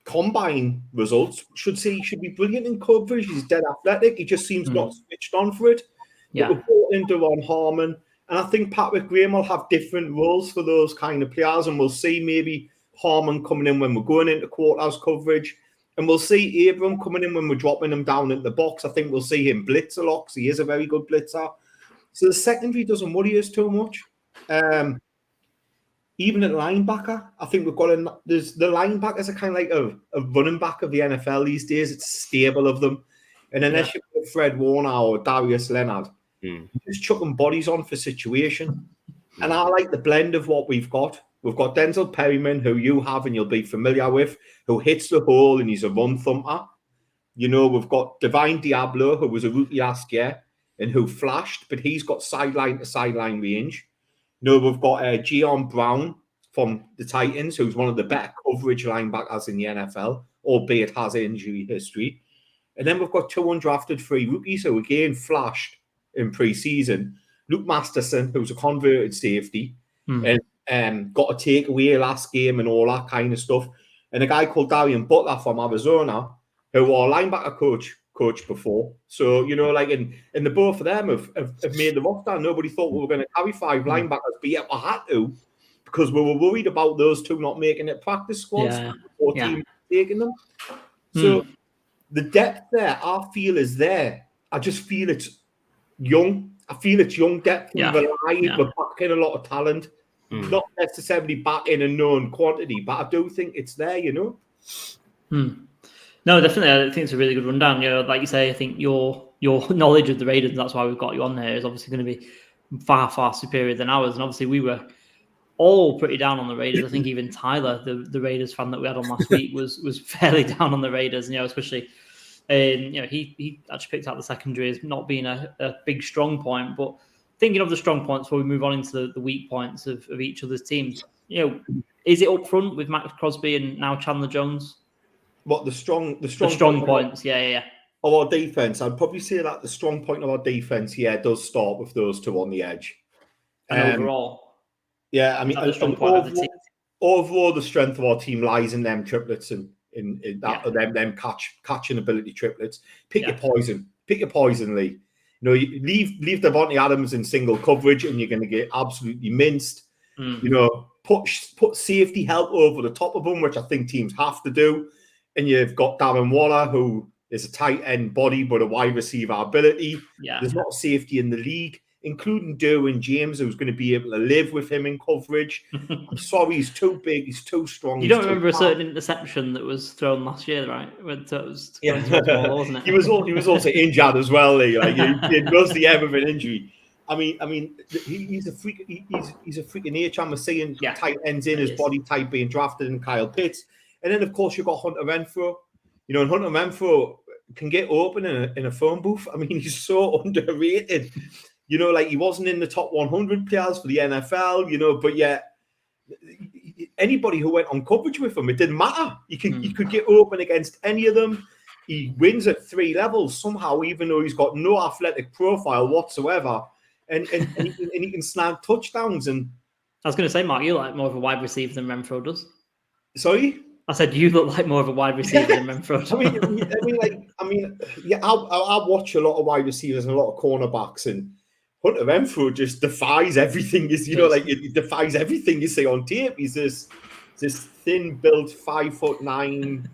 S3: combine results should be brilliant in coverage. He's dead athletic. He just seems not switched on for it.
S1: Yeah.
S3: But we've brought in Deron Harmon, and I think Patrick Graham will have different roles for those kind of players, and we'll see maybe Harmon coming in when we're going into quarters coverage, and we'll see Abram coming in when we're dropping him down into the box. I think we'll see him blitz a lot because he is a very good blitzer. So the secondary doesn't worry us too much. Even at linebacker, I think we've got the linebackers are kind of like a running back of the NFL these days. It's a stable of them. And unless you put Fred Warner or Darius Leonard, just chucking bodies on for situation. And I like the blend of what we've got. We've got Denzel Perryman, who you have and you'll be familiar with, who hits the hole and he's a run thumper. You know, we've got Divine Diablo, who was a rookie last year and who flashed, but he's got sideline to sideline range. You know, we've got Gion Brown from the Titans, who's one of the better coverage linebackers in the NFL, albeit has injury history. And then we've got 2 undrafted free rookies who again flashed in pre-season. Luke Masterson, who's a converted safety, and got a takeaway last game and all that kind of stuff. And a guy called Darian Butler from Arizona, who our linebacker coach before. So, you know, like, and the both of them have made the roster. Nobody thought we were going to carry 5 linebackers, but yet we had to because we were worried about those 2 not making it practice squads or team taking them. So the depth there, I feel, is there. I just feel it's young. I feel it's young depth. We've alive. We're backing a lot of talent. Not necessarily back in a known quantity, but I do think it's there, you know?
S1: No, definitely. I think it's a really good rundown. You know, like you say, I think your knowledge of the Raiders, and that's why we've got you on there, is obviously going to be far, far superior than ours. And obviously we were all pretty down on the Raiders. I think even Tyler, the Raiders fan that we had on last week, was fairly down on the Raiders, you know, especially you know, he actually picked out the secondary as not being a big strong point, but thinking of the strong points before we move on into the weak points of each other's teams, you know, is it up front with Max Crosby and now Chandler Jones?
S3: What the strong
S1: points? Yeah.
S3: Of our defense, I'd probably say that the strong point of our defense, does start with those 2 on the edge.
S1: And overall,
S3: I mean,
S1: the strong point of the team.
S3: Overall, the strength of our team lies in them triplets and in that them catching ability triplets. Pick your poison, Lee. You know, you leave Devontae Adams in single coverage, and you're going to get absolutely minced. You know, put safety help over the top of them, which I think teams have to do. And you've got Darren Waller, who is a tight end body but a wide receiver ability. There's not safety in the league, including Derwin James, who's going to be able to live with him in coverage. I'm sorry, he's too big, he's too strong.
S1: You don't remember a certain interception that was thrown last year, right? It was ball, wasn't it?
S3: he was also injured as well. Like he mostly ever of an injury. I mean, he's a freak. He's a freak of nature. I'm seeing tight ends in his body type being drafted in Kyle Pitts, and then of course you've got Hunter Renfrow. You know, and Hunter Renfrow can get open in a phone booth. I mean, he's so underrated. You know, like he wasn't in the top 100 players for the NFL. You know, but yet anybody who went on coverage with him, it didn't matter. He could get open against any of them. He wins at 3 levels somehow, even though he's got no athletic profile whatsoever. And he can snag touchdowns. And
S1: I was going to say, Mark, you look like more of a wide receiver than Renfrow does.
S3: Sorry?
S1: I said you look like more of a wide receiver than Renfrow.
S3: I watch a lot of wide receivers and a lot of cornerbacks, and Hunter Renfrow just defies everything. It defies everything you see on tape. He's this thin built 5'9",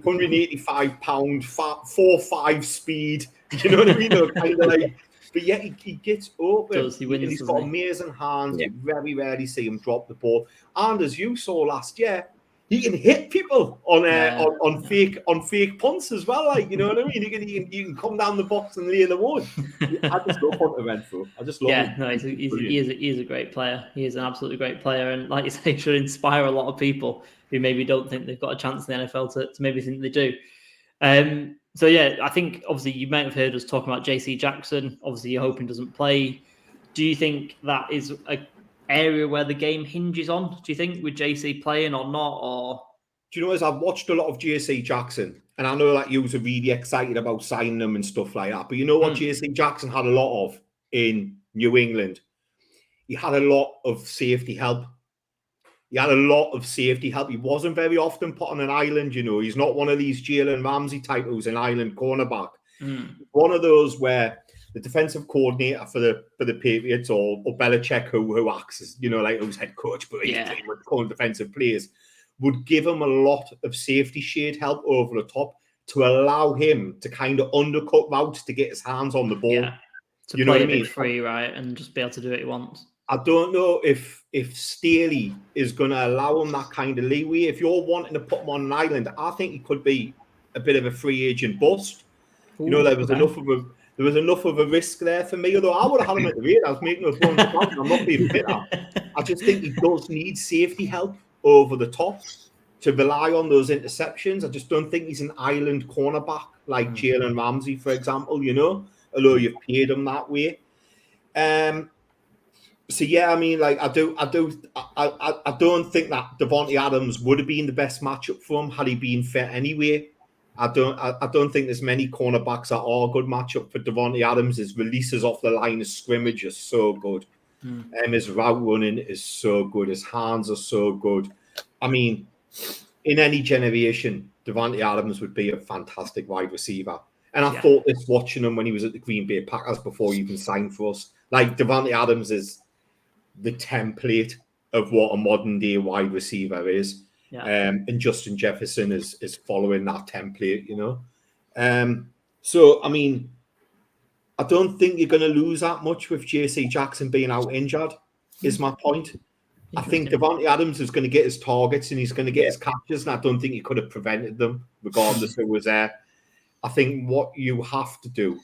S3: 185 pound, 4.5 speed. You know what I mean? Kind of like. But yeah, he gets open.
S1: He wins,
S3: he's got amazing hands. You very rarely see him drop the ball. And as you saw last year, he can hit people on fake punts as well. Like, you know what I mean? You can come down the box and lay the wood. I just love Hunter Renfrow. I just love him.
S1: No, he is a great player. He is an absolutely great player, and like you say, should inspire a lot of people who maybe don't think they've got a chance in the NFL to maybe think they do. So yeah, I think obviously you might have heard us talking about JC Jackson. Obviously, you're hoping doesn't play. Do you think that is area where the game hinges on, do you think, with JC playing or not? Or
S3: do you know, as I've watched a lot of JC Jackson, and I know that you were really excited about signing him and stuff like that, but you know what JC Jackson had a lot of in New England? He had a lot of safety help. He wasn't very often put on an island, you know. He's not one of these Jalen Ramsey type who's an island cornerback. One of those where the defensive coordinator for the Patriots or Belichick, who acts as, you know, like who's head coach, but he's calling defensive plays, would give him a lot of safety shade help over the top to allow him to kind of undercut routes to get his hands on the ball.
S1: Yeah, to play a bit free, right, and just be able to do what he wants.
S3: I don't know if Staley is going to allow him that kind of leeway. If you're wanting to put him on an island, I think he could be a bit of a free agent bust. Ooh, you know, there was enough of a risk there for me. Although I would have had him at the rate, I was making no bones about it. I'm not being bitter. I just think he does need safety help over the top to rely on those interceptions. I just don't think he's an island cornerback like Jalen Ramsey, for example. You know, although you've paid him that way. So yeah, I mean, like I don't think that Davante Adams would have been the best matchup for him had he been fit anyway. I don't think there's many cornerbacks that are a good matchup for Davante Adams. His releases off the line of scrimmage are so good. His route running is so good. His hands are so good. I mean, in any generation, Davante Adams would be a fantastic wide receiver. And I thought this watching him when he was at the Green Bay Packers before he even signed for us. Like, Davante Adams is the template of what a modern day wide receiver is. And Justin Jefferson is following that template, you know. So, I mean, I don't think you're going to lose that much with JC Jackson being out injured, is my point. I think Davante Adams is going to get his targets and he's going to get his catches, and I don't think he could have prevented them, regardless who was there. I think what you have to do,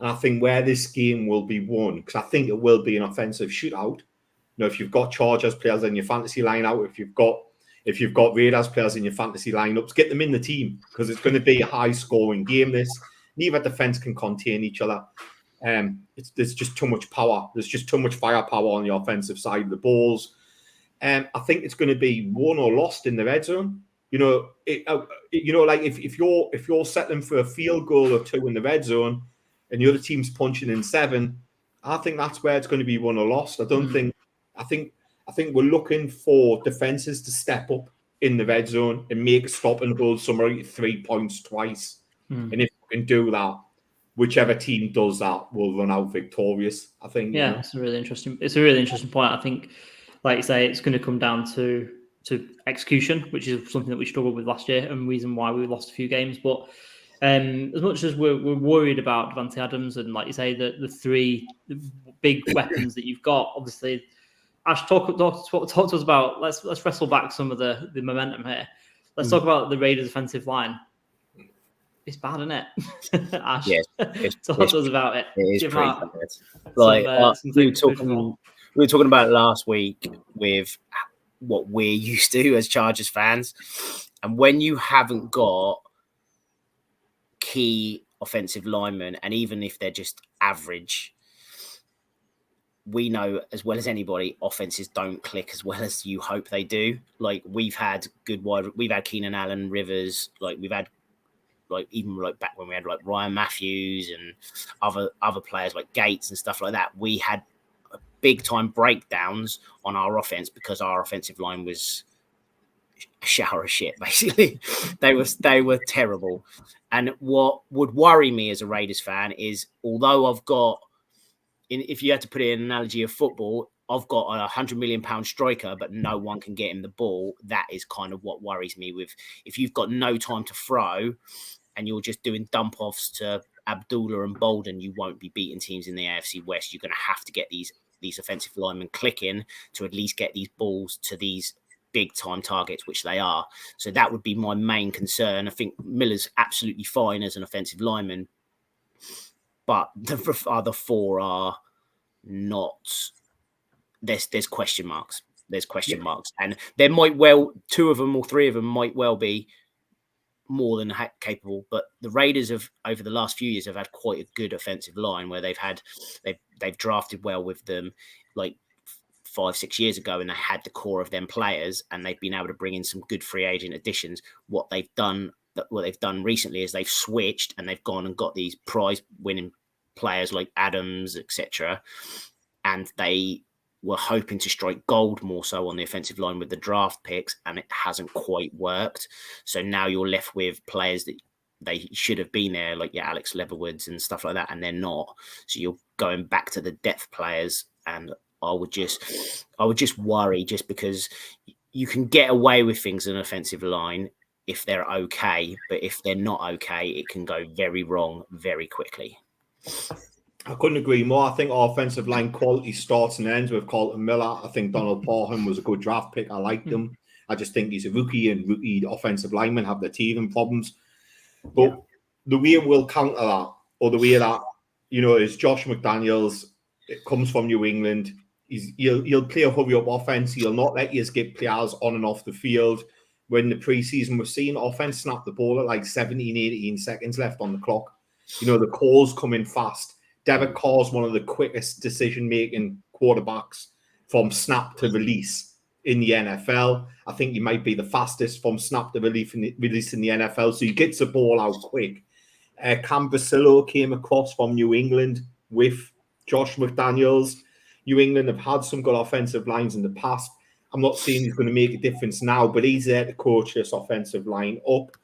S3: and I think where this game will be won, because I think it will be an offensive shootout. You know, if you've got Chargers players in your fantasy lineout, if you've got Raiders players in your fantasy lineups, get them in the team, because it's going to be a high-scoring game. Neither defense can contain each other. There's just too much power. There's just too much firepower on the offensive side of the balls. I think it's going to be won or lost in the red zone. You know, like if you're settling for a field goal or two in the red zone, and the other team's punching in 7, I think that's where it's going to be won or lost. I think we're looking for defenses to step up in the red zone and make a stop and hold somewhere 3 points twice. And if we can do that, whichever team does that will run out victorious, I think.
S1: Yeah, it's a really interesting point. I think, like you say, it's going to come down to execution, which is something that we struggled with last year and reason why we lost a few games. But as much as we're worried about Davante Adams and, like you say, the 3 big weapons that you've got, obviously, Ash, talk to us about, let's wrestle back some of the momentum here. Let's talk about the Raiders' offensive line. It's bad, isn't it? Ash, talk to us about it.
S2: It is pretty bad. Like, we were talking about it last week with what we're used to as Chargers fans. And when you haven't got key offensive linemen, and even if they're just average, we know as well as anybody, offenses don't click as well as you hope they do. Like, we've had Keenan Allen, Rivers, even back when we had Ryan Matthews and other players like Gates and stuff like that, we had big time breakdowns on our offense because our offensive line was a shower of shit. Basically, they were terrible. And what would worry me as a Raiders fan is, although I've got, if you had to put it in an analogy of football, I've got a £100 million striker, but no one can get him the ball. That is kind of what worries me. With if you've got no time to throw and you're just doing dump offs to Abdullah and Bolden, you won't be beating teams in the AFC West. You're going to have to get these offensive linemen clicking to at least get these balls to these big time targets, which they are. So that would be my main concern. I think Miller's absolutely fine as an offensive lineman, but the other 4 are not. There's question marks. There's question marks, and there might well 2 of them or 3 of them might well be more than capable. But the Raiders have, over the last few years, have had quite a good offensive line where they've drafted well with them. Like 5-6 years ago, and they had the core of them players, and they've been able to bring in some good free agent additions. What they've done recently is they've switched and they've gone and got these prize winning players like Adams, etc., and they were hoping to strike gold more so on the offensive line with the draft picks, and it hasn't quite worked. So now you're left with players that they should have been there, like your Alex Leatherwoods and stuff like that, and they're not. So you're going back to the depth players, and I would just worry, just because you can get away with things in an offensive line if they're okay, but if they're not okay, it can go very wrong very quickly.
S3: I couldn't agree more. I think our offensive line quality starts and ends with Colton Miller. I think Donald Parham was a good draft pick. I liked him. I just think he's a rookie, and rookie offensive linemen have their teething problems. But the way we'll counter that, or the way that, is Josh McDaniels. It comes from New England. He'll play a hurry-up offense. He'll not let you get players on and off the field. When the preseason, we're seeing offense snap the ball at like 17, 18 seconds left on the clock. The calls come in fast. Derek Carr's one of the quickest decision-making quarterbacks from snap to release in the NFL. I think he might be the fastest from snap to release in the NFL. So he gets the ball out quick. Cam Brasillo came across from New England with Josh McDaniels. New England have had some good offensive lines in the past. I'm not saying he's going to make a difference now, but he's there to coach this offensive line up.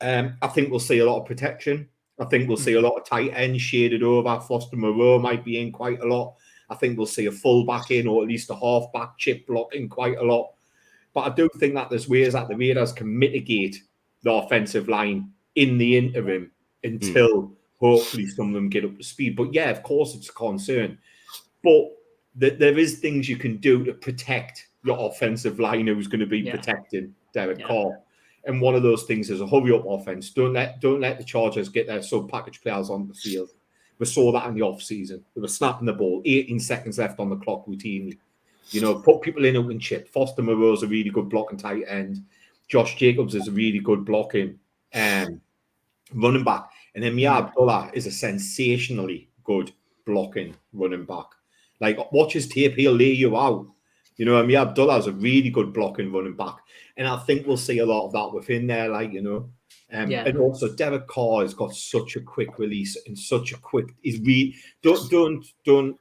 S3: I think we'll see a lot of protection. I think we'll see a lot of tight ends shaded over. Foster Moreau might be in quite a lot. I think we'll see a fullback in, or at least a halfback chip block in quite a lot. But I do think that there's ways that the Raiders can mitigate the offensive line in the interim until hopefully some of them get up to speed. But yeah, of course, it's a concern. But there is things you can do to protect your offensive line who's going to be protecting Derek Carr. And one of those things is a hurry-up offense. Don't let the Chargers get their sub-package players on the field. We saw that in the off-season. They were snapping the ball, 18 seconds left on the clock routinely. Put people in who can chip. Foster Moreau's a really good blocking tight end. Josh Jacobs is a really good blocking running back. And then Mia Abdullah is a sensationally good blocking running back. Like, watch his tape, he'll lay you out. Mia Abdullah is a really good blocking running back. And I think we'll see a lot of that within there, And also Derek Carr has got such a quick release and such a quick. He's really don't.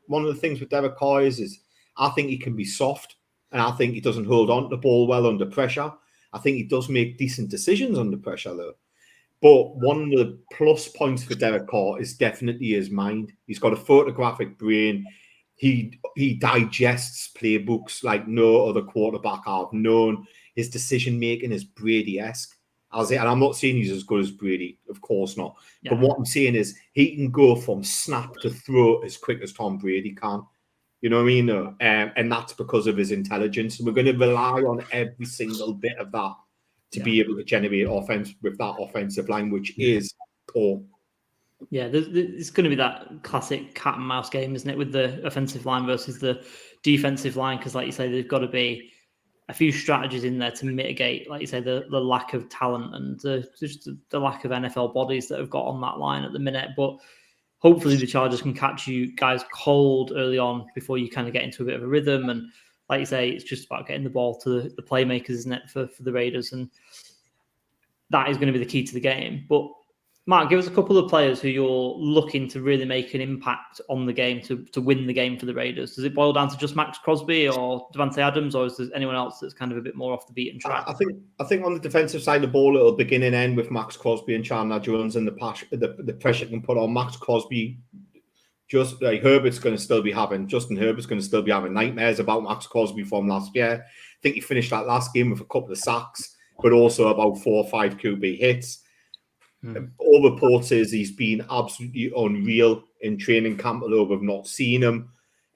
S3: One of the things with Derek Carr is I think he can be soft, and I think he doesn't hold on to the ball well under pressure. I think he does make decent decisions under pressure though. But one of the plus points for Derek Carr is definitely his mind. He's got a photographic brain. He digests playbooks like no other quarterback I've known. His decision-making is Brady-esque. And I'm not saying he's as good as Brady, of course not. Yeah. But what I'm saying is he can go from snap to throw as quick as Tom Brady can. You know what I mean? And that's because of his intelligence. And we're going to rely on every single bit of that to be able to generate offense with that offensive line, which is poor.
S1: Yeah, it's going to be that classic cat and mouse game, isn't it, with the offensive line versus the defensive line? Because, like you say, there's got to be a few strategies in there to mitigate, like you say, the lack of talent and just the lack of NFL bodies that have got on that line at the minute. But hopefully the Chargers can catch you guys cold early on before you kind of get into a bit of a rhythm. And like you say, it's just about getting the ball to the playmakers, isn't it, for the Raiders? And that is going to be the key to the game. But Mark, give us a couple of players who you're looking to really make an impact on the game to win the game for the Raiders. Does it boil down to just Max Crosby or Devontae Adams, or is there anyone else that's kind of a bit more off the beaten track?
S3: I think on the defensive side of the ball, it'll begin and end with Max Crosby and Chandler Jones and the pressure can put on Max Crosby. Just like Justin Herbert's going to still be having nightmares about Max Crosby from last year. I think he finished that last game with a couple of sacks, but also about 4 or 5 QB hits. All reports is he's been absolutely unreal in training camp, although we've not seen him.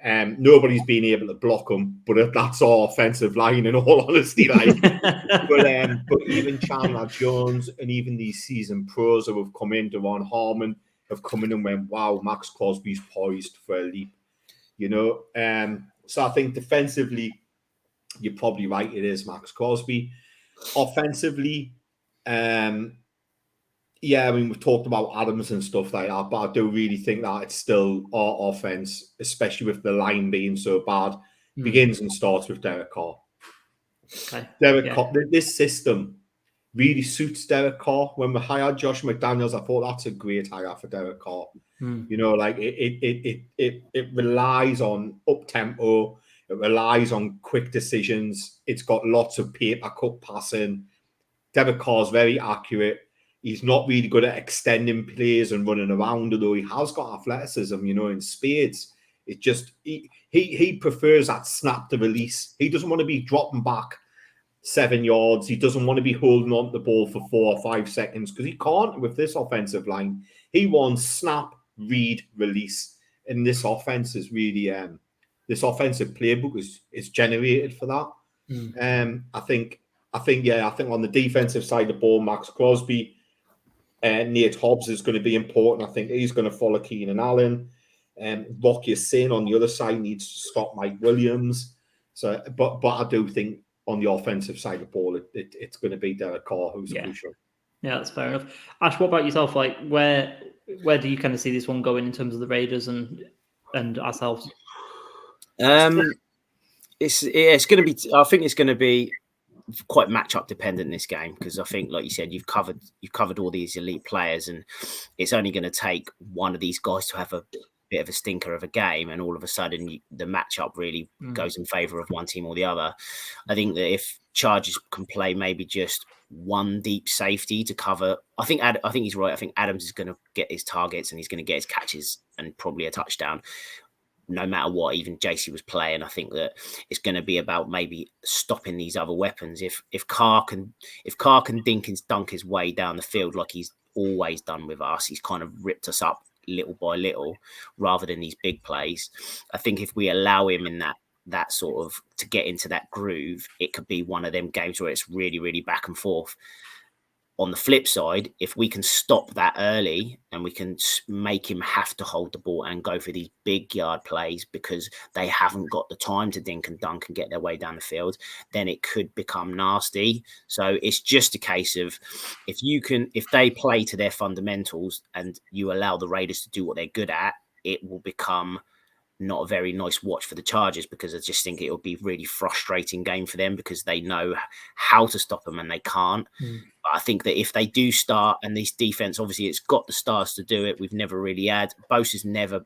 S3: Nobody's been able to block him, but that's our offensive line, in all honesty. But even Chandler Jones and even these season pros who have come in, Devon Harmon, have come in and went, wow, Max Crosby's poised for a leap. So I think defensively, you're probably right, it is Max Crosby. Offensively, we've talked about Adams and stuff like that, but I do really think that it's still our offense, especially with the line being so bad. begins and starts with Derek Carr.
S1: Okay.
S3: Derek Carr, this system really suits Derek Carr. When we hired Josh McDaniels, I thought that's a great hire for Derek Carr. You know, like it relies on up tempo. It relies on quick decisions. It's got lots of paper cut passing. Derek Carr's very accurate. He's not really good at extending plays and running around, although he has got athleticism, you know, in spades. It just he prefers that snap to release. He doesn't want to be dropping back 7 yards. He doesn't want to be holding on to the ball for 4 or 5 seconds because he can't with this offensive line. He wants snap, read, release. And this offense is really this offensive playbook is generated for that. I think on the defensive side of the ball, Max Crosby, Nate Hobbs is going to be important. I think he's going to follow Keenan Allen. Rocky Sin on the other side needs to stop Mike Williams. So, but I do think on the offensive side of the ball, it's going to be Derek Carr who's crucial. Yeah,
S1: that's fair enough. Ash, what about yourself? Like, where do you kind of see this one going in terms of the Raiders and ourselves?
S2: It's going to be. I think it's going to be quite matchup dependent in this game because I think, like you said, you've covered all these elite players, and it's only going to take one of these guys to have a bit of a stinker of a game, and all of a sudden the matchup really goes in favor of one team or the other. I think that if Chargers can play maybe just one deep safety to cover, I think he's right. I think Adams is going to get his targets and he's going to get his catches and probably a touchdown. No matter what, even JC was playing, I think that it's going to be about maybe stopping these other weapons. If Carr can dunk his way down the field like he's always done with us, he's kind of ripped us up little by little rather than these big plays. I think if we allow him in that sort of to get into that groove, it could be one of them games where it's really, really back and forth. On the flip side, if we can stop that early and we can make him have to hold the ball and go for these big yard plays because they haven't got the time to dink and dunk and get their way down the field, then it could become nasty. So it's just a case of if they play to their fundamentals and you allow the Raiders to do what they're good at, it will become not a very nice watch for the Chargers because I just think it'll be a really frustrating game for them because they know how to stop them and they can't. But I think that if they do start, and this defense, obviously it's got the stars to do it. We've never really had.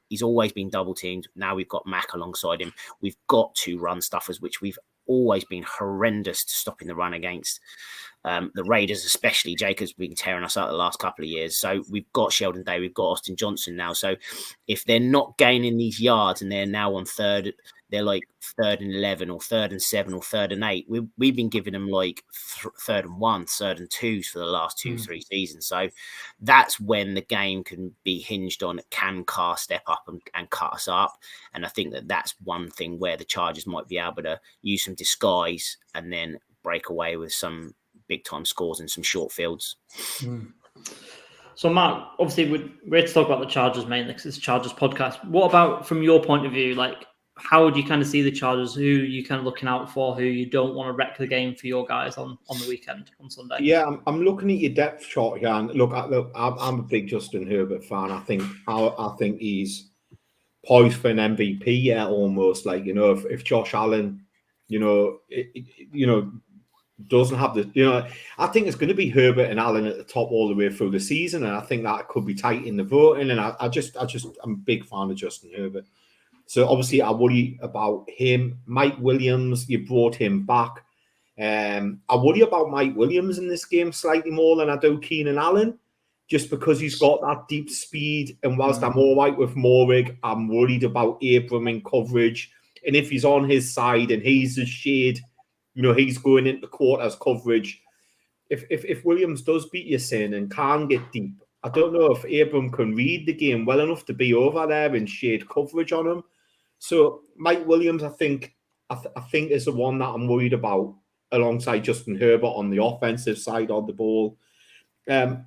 S2: He's always been double teamed. Now we've got Mac alongside him. We've got 2 run stuffers, which we've always been horrendous to stopping the run against. The Raiders, especially, Jacob's been tearing us out the last couple of years. So we've got Sheldon Day, we've got Austin Johnson now. So if they're not gaining these yards and they're now on third, they're like 3rd and 11 or 3rd and 7 or 3rd and 8. We've been giving them like 3rd and 1, 3rd and 2s for the last 2-3 seasons. So that's when the game can be hinged on, can Carr step up and cut us up. And I think that's one thing where the Chargers might be able to use some disguise and then break away with some big time scores and some short fields.
S1: So Mark, obviously we're here to talk about the Chargers mainly because it's a Chargers podcast. What about from your point of view, like how would you kind of see the Chargers? Who you kind of looking out for? Who you don't want to wreck the game for your guys on the weekend on Sunday?
S3: Yeah, I'm looking at your depth chart here, and look, I'm a big Justin Herbert fan. I think he's poised for an MVP. Yeah, almost like if Josh Allen, doesn't have the, I think it's going to be Herbert and Allen at the top all the way through the season, and I think that could be tight in the voting. And I'm a big fan of Justin Herbert. So obviously I worry about him. Mike Williams, you brought him back. I worry about Mike Williams in this game slightly more than I do Keenan Allen, just because he's got that deep speed. And whilst I'm all right with Morig, I'm worried about Abram in coverage. And if he's on his side and he's the shade, he's going into quarters coverage. If Williams does beat you sin and can get deep, I don't know if Abram can read the game well enough to be over there and shade coverage on him. So Mike Williams, I think is the one that I'm worried about alongside Justin Herbert on the offensive side of the ball. On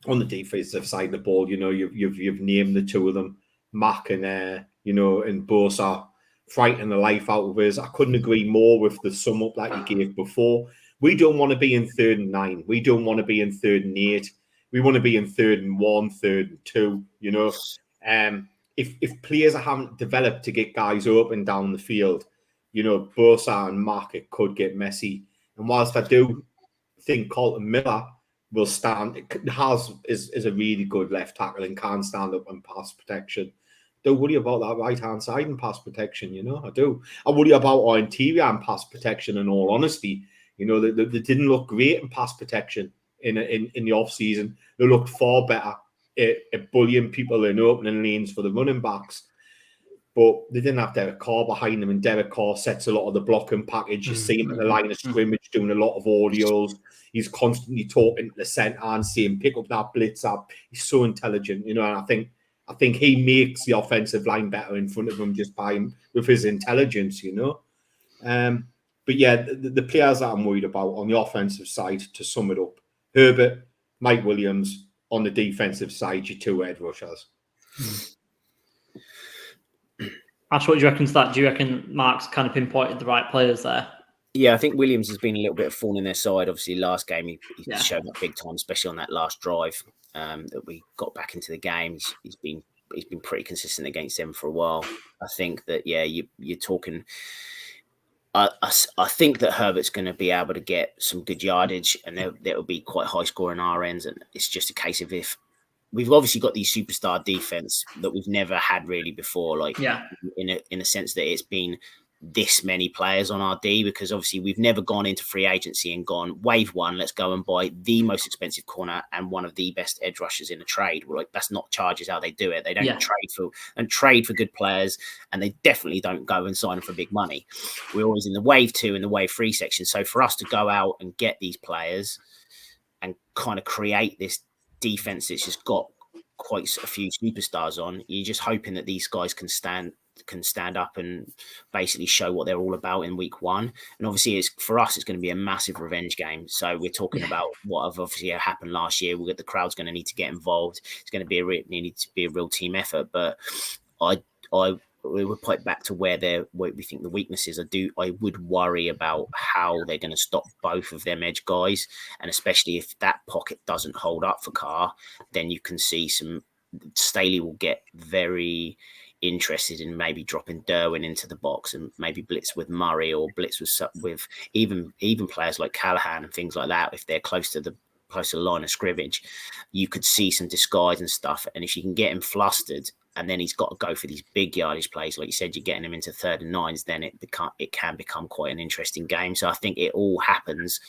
S3: the defensive side of the ball, you've named the 2 of them, Mac and and Bosa, frightening the life out of us. I couldn't agree more with the sum up that you gave before. We don't want to be in 3rd and 9. We don't want to be in 3rd and 8. We want to be in 3rd and 1, 3rd and 2. If players haven't developed to get guys up and down the field, Bosa and Mark, it could get messy. And whilst I do think Colton Miller will stand, is a really good left tackle and can stand up and pass protection. Don't worry about that right-hand side and pass protection, I do. I worry about our interior and pass protection, in all honesty. They didn't look great in pass protection in the off-season. They looked far better at bullying people in opening lanes for the running backs. But they didn't have Derek Carr behind them, and Derek Carr sets a lot of the blocking package. You see him at the line of scrimmage doing a lot of audios. He's constantly talking to the centre and saying, pick up that blitz up. He's so intelligent, and I think he makes the offensive line better in front of him just with his intelligence, But yeah, the players that I'm worried about on the offensive side, to sum it up, Herbert, Mike Williams. On the defensive side, your two edge rushers.
S1: Ash, what do you reckon to that? Do you reckon Mark's kind of pinpointed the right players there?
S2: Yeah, I think Williams has been a little bit of thorn in their side. Obviously, last game he showed up big time, especially on that last drive that we got back into the game. He's been pretty consistent against them for a while. I think that you're talking. I think that Herbert's going to be able to get some good yardage, and there will be quite high score in our ends. And it's just a case of if we've obviously got these superstar defense that we've never had really before, in a sense that it's been this many players on our D, because obviously we've never gone into free agency and gone wave one, let's go and buy the most expensive corner and one of the best edge rushers in a trade. Well, that's not Chargers how they do it. They don't trade for good players, and they definitely don't go and sign them for big money. We're always in the wave 2 and the wave 3 section. So for us to go out and get these players and kind of create this defense that's just got quite a few superstars on, you're just hoping that these guys can stand up and basically show what they're all about in week 1. And obviously for us it's going to be a massive revenge game. So we're talking about what have obviously happened last year. The crowd's going to need to get involved. It's going to be a real team effort. But we would put back to where we think the weaknesses are. I would worry about how they're going to stop both of them edge guys, and especially if that pocket doesn't hold up for Carr, then you can see Staley will get very interested in maybe dropping Derwin into the box and maybe blitz with Murray or blitz with even players like Callahan and things like that. If they're close to the line of scrimmage, you could see some disguise and stuff. And if you can get him flustered, and then he's got to go for these big yardage plays, like you said, you're getting him into 3rd and 9s, then it can become quite an interesting game. So I think it all happens,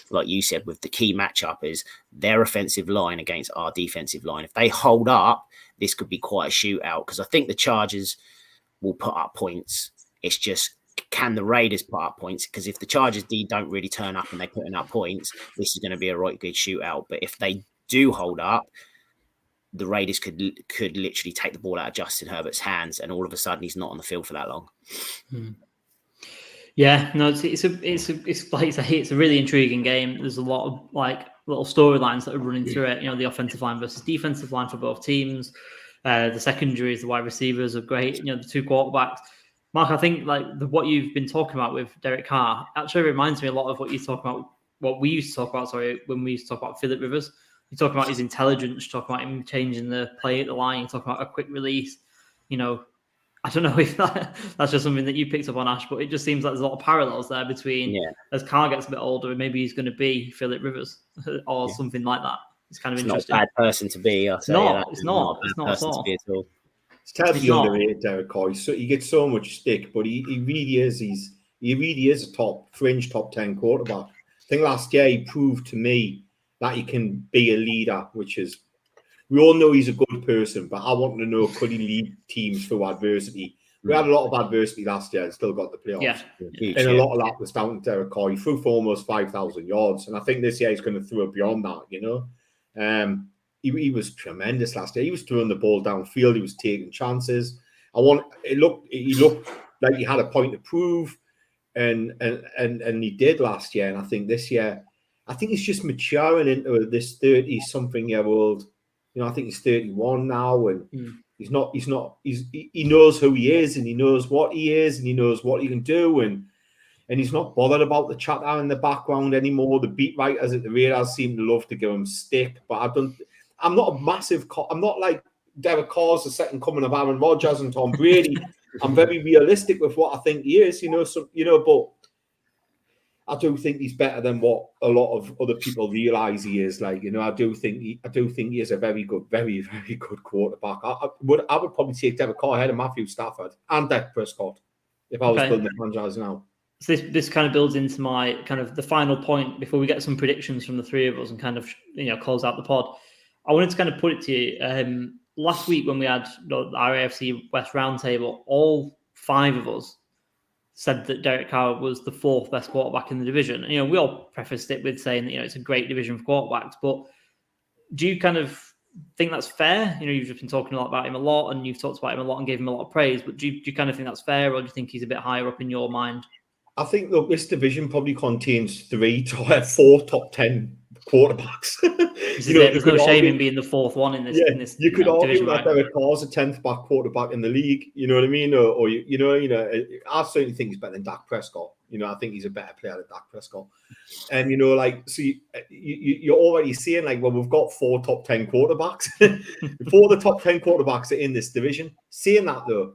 S2: like you said, with the key matchup is their offensive line against our defensive line. If they hold up, this could be quite a shootout, because I think the Chargers will put up points. It's just, can the Raiders put up points? Because if the Chargers D don't really turn up and they're putting up points, this is going to be a right good shootout. But if they do hold up, the Raiders could literally take the ball out of Justin Herbert's hands, and all of a sudden he's not on the field for that long.
S1: Yeah, no, it's like you say, it's a really intriguing game. There's a lot of little storylines that are running through it. The offensive line versus defensive line for both teams. The secondaries, the wide receivers are great. The two quarterbacks. Mark, I think what you've been talking about with Derek Carr actually reminds me a lot of what we used to talk about when we used to talk about Phillip Rivers. You talk about his intelligence, talk about him changing the play at the line, you talk about a quick release. I don't know if that's just something that you picked up on, Ash, but it just seems like there's a lot of parallels there between as Carr gets a bit older, maybe he's going to be Phillip Rivers or something like that. It's kind of interesting.
S2: Not a bad person to be.
S1: It's not at all.
S3: It's terribly underrated, Derek Carr. He gets so much stick, but he really is. He really is a fringe top 10 quarterback. I think last year he proved to me that he can be a leader, which is, we all know he's a good person, but I want to know, could he lead teams through adversity? We had a lot of adversity last year and still got the playoffs. And a lot of that was down to Derek Carr. He threw for almost 5,000 yards. And I think this year he's going to throw beyond that, He was tremendous last year. He was throwing the ball downfield. He was taking chances. He looked like he had a point to prove, and he did last year. And I think this year, I think he's just maturing into this 30-something-year-old. I think he's 31 now, and he knows who he is, and he knows what he is, and he knows what he can do, and he's not bothered about the chatter in the background anymore. The beat writers at the Raiders seem to love to give him stick, but I'm not like Derek Carr's the second coming of Aaron Rodgers and Tom Brady. I'm very realistic with what I think he is, but I do think he's better than what a lot of other people realize he is. I do think he is a very good, very, very good quarterback. I would probably take Derek Carr ahead of Matthew Stafford and Dak Prescott if I was building the franchise now.
S1: So this kind of builds into my kind of the final point before we get some predictions from the three of us and kind of close out the pod. I wanted to kind of put it to you. Last week when we had our AFC West roundtable, all five of us said that Derek Carr was the fourth best quarterback in the division. And, we all prefaced it with saying that it's a great division for quarterbacks. But do you kind of think that's fair? You've just been talking a lot about him a lot, and you've talked about him a lot and gave him a lot of praise. But do you kind of think that's fair, or do you think he's a bit higher up in your mind?
S3: I think this division probably contains 4 top 10 quarterbacks.
S1: There's no shame in being the fourth one in this.
S3: Yeah,
S1: in this
S3: you could argue
S1: division,
S3: that
S1: right?
S3: Derek Carr's a 10th back quarterback in the league. You know what I mean? Or I certainly think he's better than Dak Prescott. I think he's a better player than Dak Prescott. And you're already seeing we've got 4 top 10 quarterbacks. 4 of the top 10 quarterbacks are in this division. Saying that though,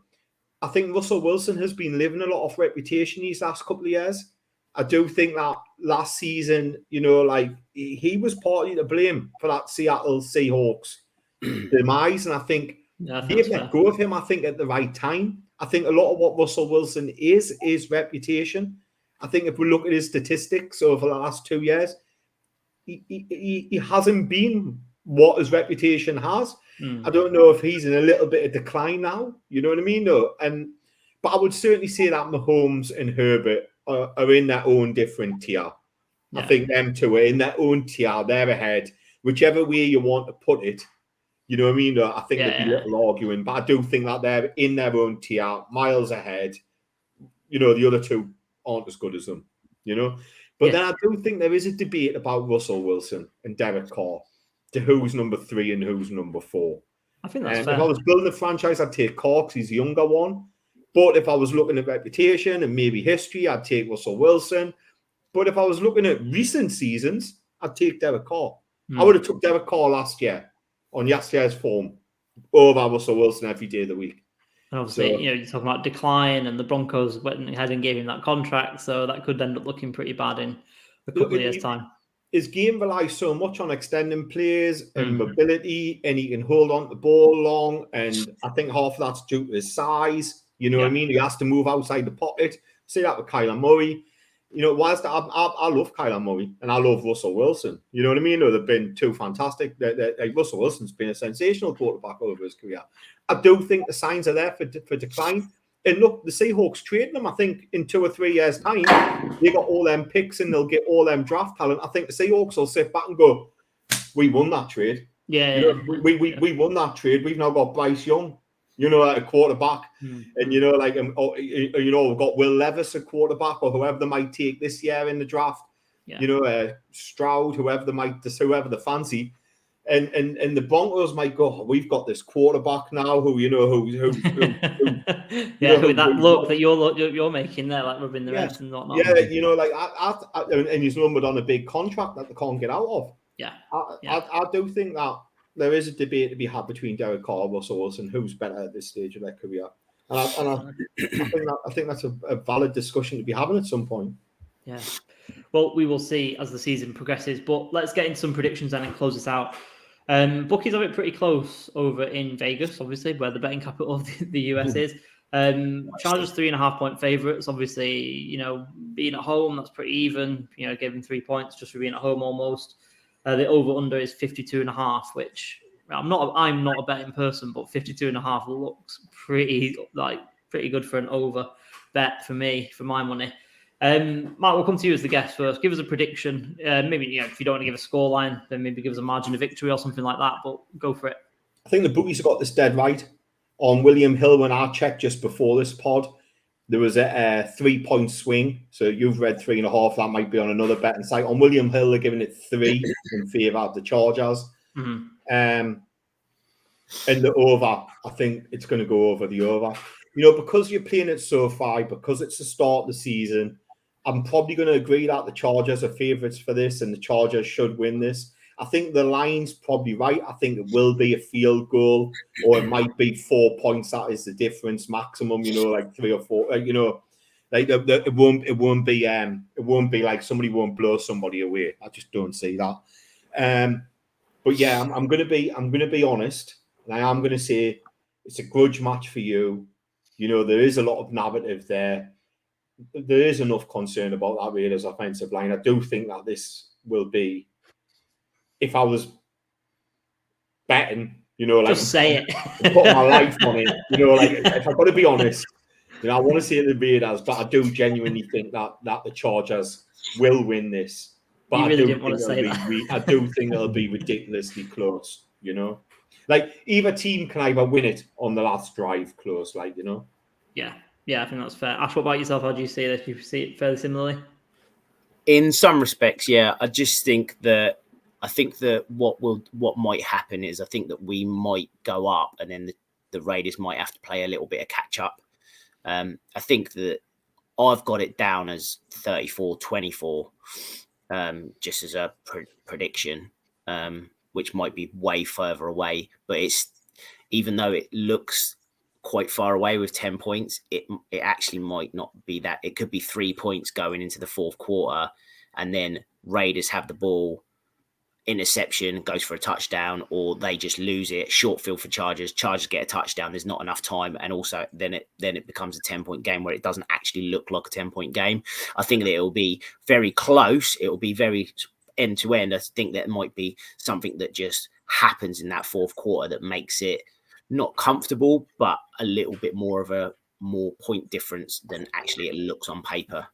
S3: I think Russell Wilson has been living a lot of reputation these last couple of years. I do think that last season, he was partly to blame for that Seattle Seahawks demise. And I think they've let go of him, I think, at the right time. I think a lot of what Russell Wilson is reputation. I think if we look at his statistics over the last 2 years, he hasn't been what his reputation has. I don't know if he's in a little bit of decline now. You know what I mean? No. But I would certainly say that Mahomes and Herbert are in their own different tier. Yeah. I think them two are in their own tier. They're ahead. Whichever way you want to put it. You know what I mean? I think there'd be a little arguing, but I do think that they're in their own tier, miles ahead. The other two aren't as good as them, But then I do think there is a debate about Russell Wilson and Derek Carr to who's number 3 and who's number 4.
S1: I think that's fair.
S3: If I was building a franchise, I'd take Carr because he's the younger one. But if I was looking at reputation and maybe history, I'd take Russell Wilson. But if I was looking at recent seasons, I'd take Derek Carr. I would have took Derek Carr last year on yesterday's form over Russell Wilson every day of the week.
S1: And obviously, you're talking about decline, and the Broncos went ahead and gave him that contract, so that could end up looking pretty bad in a couple of years' time.
S3: His game relies so much on extending plays and mobility, and he can hold on to the ball long. And I think half of that's due to his size. You know what I mean? He has to move outside the pocket. Say that with Kyler Murray. Whilst I love Kyler Murray and I love Russell Wilson. You know what I mean? They've been two fantastic. Russell Wilson's been a sensational quarterback over his career. I do think the signs are there for decline. And look, the Seahawks trading them. I think in 2 or 3 years' time, they got all them picks and they'll get all them draft talent. I think the Seahawks will sit back and go, "We won that trade. We won that trade. We've now got Bryce Young, a quarterback, and we've got Will Levis, a quarterback, or whoever they might take this year in the draft. Stroud, whoever they fancy." And the Broncos might go, "We've got this quarterback now who with
S1: that look that you're making there, like rubbing the ribs and whatnot."
S3: And he's numbered on a big contract that they can't get out of. I do think that there is a debate to be had between Derek Carr and Russell Wilson, who's better at this stage of their career. And I think that's a valid discussion to be having at some point.
S1: Yeah. Well, we will see as the season progresses, but let's get into some predictions and close this out. Bookies have it pretty close over in Vegas, obviously, where the betting capital of the US is. Chargers 3.5-point favorites. Obviously, being at home, that's pretty even. Giving 3 points just for being at home almost. The over/under is 52.5, which I'm not a betting person, but 52.5 looks pretty good for an over bet for me, for my money. Mark, we'll come to you as the guest first. Give us a prediction. Maybe if you don't want to give a scoreline, then maybe give us a margin of victory or something like that. But go for it.
S3: I think the bookies have got this dead right. On William Hill, when I checked just before this pod, there was a 3-point swing. So you've read 3.5. That might be on another betting site. On William Hill, they're giving it 3 in favour of the Chargers. And the over, I think it's going to go over the over. Because you're playing at SoFi, because it's the start of the season, I'm probably going to agree that the Chargers are favourites for this and the Chargers should win this. I think the line's probably right. I think it will be a field goal, or it might be 4 points. That is the difference maximum. Like 3 or 4. Like it won't be like somebody won't blow somebody away. I just don't see that. But yeah, I'm gonna be honest, and I am gonna say it's a grudge match for you. There is a lot of narrative there. There is enough concern about that Raiders offensive line. I do think that this will be, if I was betting,
S1: just say it,
S3: put my life on it. Like if I've got to be honest, I want to say the Raiders, but I do genuinely think that the Chargers will win this. But
S1: you really didn't want to say that.
S3: I do think it'll be ridiculously close. Like either team can either win it on the last drive close,
S1: Yeah, I think that's fair. Ash, what about yourself? How do you see this? Do you see it fairly similarly?
S2: In some respects, yeah. I think that what might happen is I think that we might go up, and then the Raiders might have to play a little bit of catch up. I think that I've got it down as 34-24, just as a prediction, which might be way further away. But it's, even though it looks quite far away with 10 points, it actually might not be that. It could be 3 points going into the fourth quarter, and then Raiders have the ball, interception, goes for a touchdown, or they just lose it, short field for Chargers get a touchdown, there's not enough time, and also then it becomes a 10-point game where it doesn't actually look like a 10-point game. I think that it will be very close, it will be very end to end. I think that might be something that just happens in that fourth quarter that makes it not comfortable, but a little bit more of a point difference than actually it looks on paper.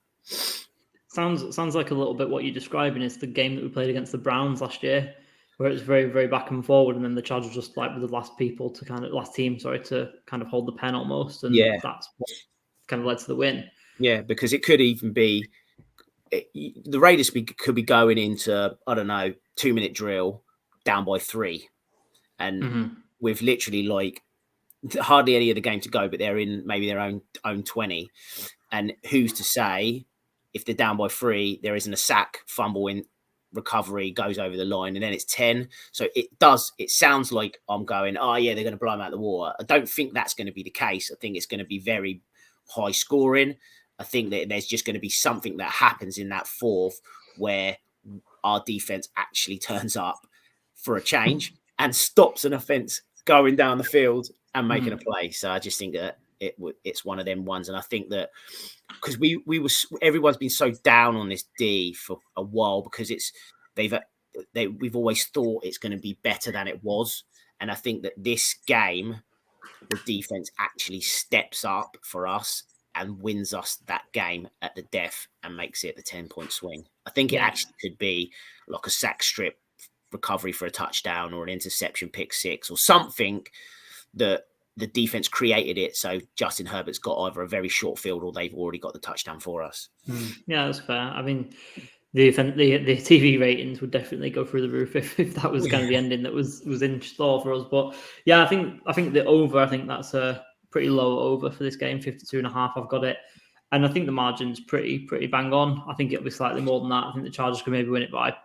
S1: Sounds like a little bit what you're describing is the game that we played against the Browns last year, where it was very, very back and forward, and then the Chargers just like were the last team to kind of hold the pen almost, and that's what kind of led to the win.
S2: Yeah, because it could even be the Raiders could be going into, I don't know, 2-minute drill down by 3, and with literally like hardly any of the game to go, but they're in maybe their own 20. And who's to say if they're down by 3, there isn't a sack, fumble in recovery, goes over the line, and then it's 10. So it sounds like I'm going, oh yeah, they're going to blow them out of the water. I don't think that's going to be the case. I think it's going to be very high scoring. I think that there's just going to be something that happens in that fourth where our defense actually turns up for a change and stops an offense going down the field and making a play. So I just think that it's one of them ones. And I think that because everyone's been so down on this D for a while, because we've always thought it's going to be better than it was. And I think that this game, the defense actually steps up for us and wins us that game at the death and makes it the 10-point swing. I think it actually could be like a sack strip recovery for a touchdown or an interception pick 6 or something that the defense created it. So Justin Herbert's got either a very short field or they've already got the touchdown for us.
S1: Yeah, that's fair. I mean, the TV ratings would definitely go through the roof if that was kind of the ending that was in store for us. But yeah, I think the over, I think that's a pretty low over for this game, 52.5. I've got it. And I think the margin's pretty bang on. I think it'll be slightly more than that. I think the Chargers could maybe win it by a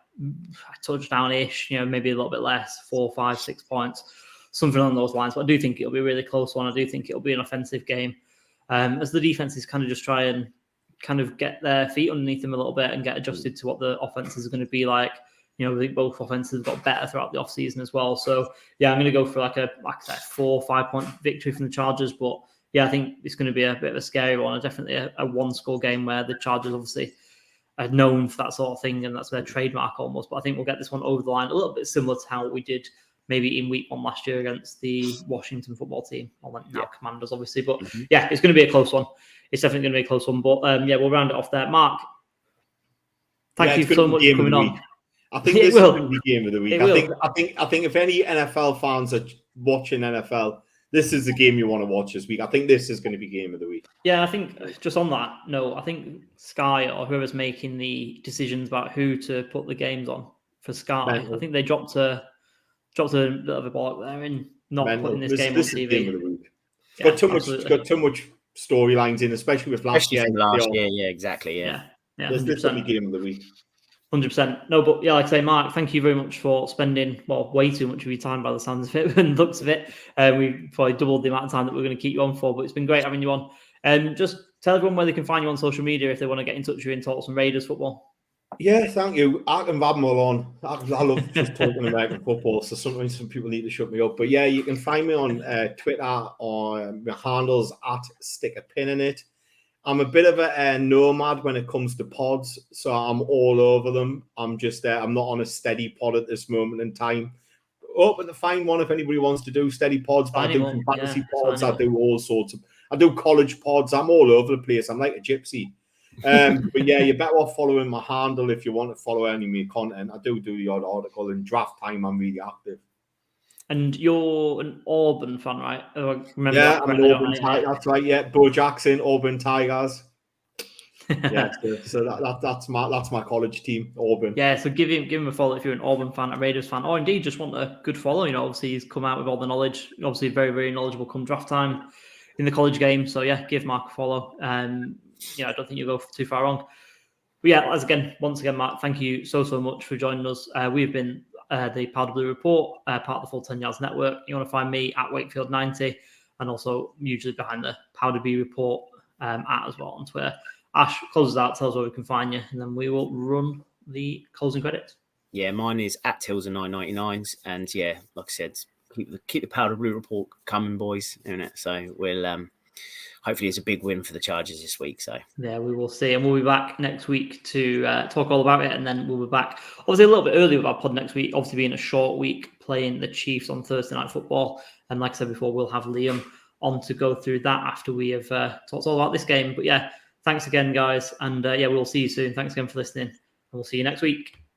S1: touchdown-ish, maybe a little bit less, 4, 5, 6 points, something along those lines. But I do think it'll be a really close one. I do think it'll be an offensive game. As the defenses kind of just try and kind of get their feet underneath them a little bit and get adjusted to what the offenses are going to be like. I think both offenses have got better throughout the offseason as well. So, yeah, I'm going to go for like a 4 or 5 point victory from the Chargers. But, yeah, I think it's going to be a bit of a scary one. Definitely a one-score game where the Chargers obviously are known for that sort of thing, and that's their trademark almost. But I think we'll get this one over the line a little bit similar to how we did maybe in week 1 last year against the Washington football team. Well, now Commanders, obviously. But, yeah, it's going to be a close one. It's definitely going to be a close one. But, we'll round it off there. Mark, thank you so much for coming on.
S3: I think this is going to be game of the week. I think if any NFL fans are watching NFL, this is the game you want to watch this week. I think this is going to be game of the week.
S1: Yeah, I think just on that note, I think Sky or whoever's making the decisions about who to put the games on for Sky, I think they dropped a bit of a ball there in not putting this game on TV.
S3: Game of the week. It's got too much storylines in, especially with last year.
S2: Yeah, exactly. Yeah.
S3: This is going to be game of the week.
S1: 100%. No, but yeah, like I say, Mark, thank you very much for spending, way too much of your time by the sounds of it and looks of it. We probably doubled the amount of time that we're going to keep you on for, but it's been great having you on. Just tell everyone where they can find you on social media if they want to get in touch with you and talk some Raiders football.
S3: Yeah, thank you. I can have them all on. I love just talking American football, so sometimes some people need to shut me up. But yeah, you can find me on Twitter, on my handles at Stick a Pin in It. I'm a bit of a nomad when it comes to pods, so I'm all over them. I'm just I'm not on a steady pod at this moment in time. Open to find one if anybody wants to do steady pods. But I do some fantasy pods. I do all sorts of. I do college pods. I'm all over the place. I'm like a gypsy. But yeah, you're better off following my handle if you want to follow any of my content. I do the odd article. In draft time, I'm really active. And
S1: you're an Auburn fan, right?
S3: I'm an Auburn Tiger. That's right. Yeah, Bo Jackson, Auburn Tigers. Yeah, so that's my college team, Auburn.
S1: Yeah, so give him a follow if you're an Auburn fan, a Raiders fan, or indeed just want a good follow. Obviously he's come out with all the knowledge. Obviously very, very knowledgeable come draft time in the college game. So yeah, give Mark a follow. I don't think you'll go too far wrong. But yeah, once again, Mark, thank you so much for joining us. We've been the Powder Blue Report, part of the Full 10 Yards Network. You want to find me at Wakefield90 and also usually behind the Powder Blue Report as well on Twitter. Ash, close us out, tell us where we can find you, and then we will run the closing credits.
S2: Yeah, mine is at Tills999s, and yeah, like I said, keep the Powder Blue Report coming, boys, isn't it? So we'll hopefully it's a big win for the Chargers this week. So
S1: yeah, we will see, and we'll be back next week to talk all about it, and then we'll be back obviously a little bit early with our pod next week, obviously being a short week, playing the Chiefs on Thursday Night Football, and like I said before, we'll have Liam on to go through that after we have talked all about this game. But yeah, thanks again, guys, and we'll see you soon. Thanks again for listening, and we'll see you next week.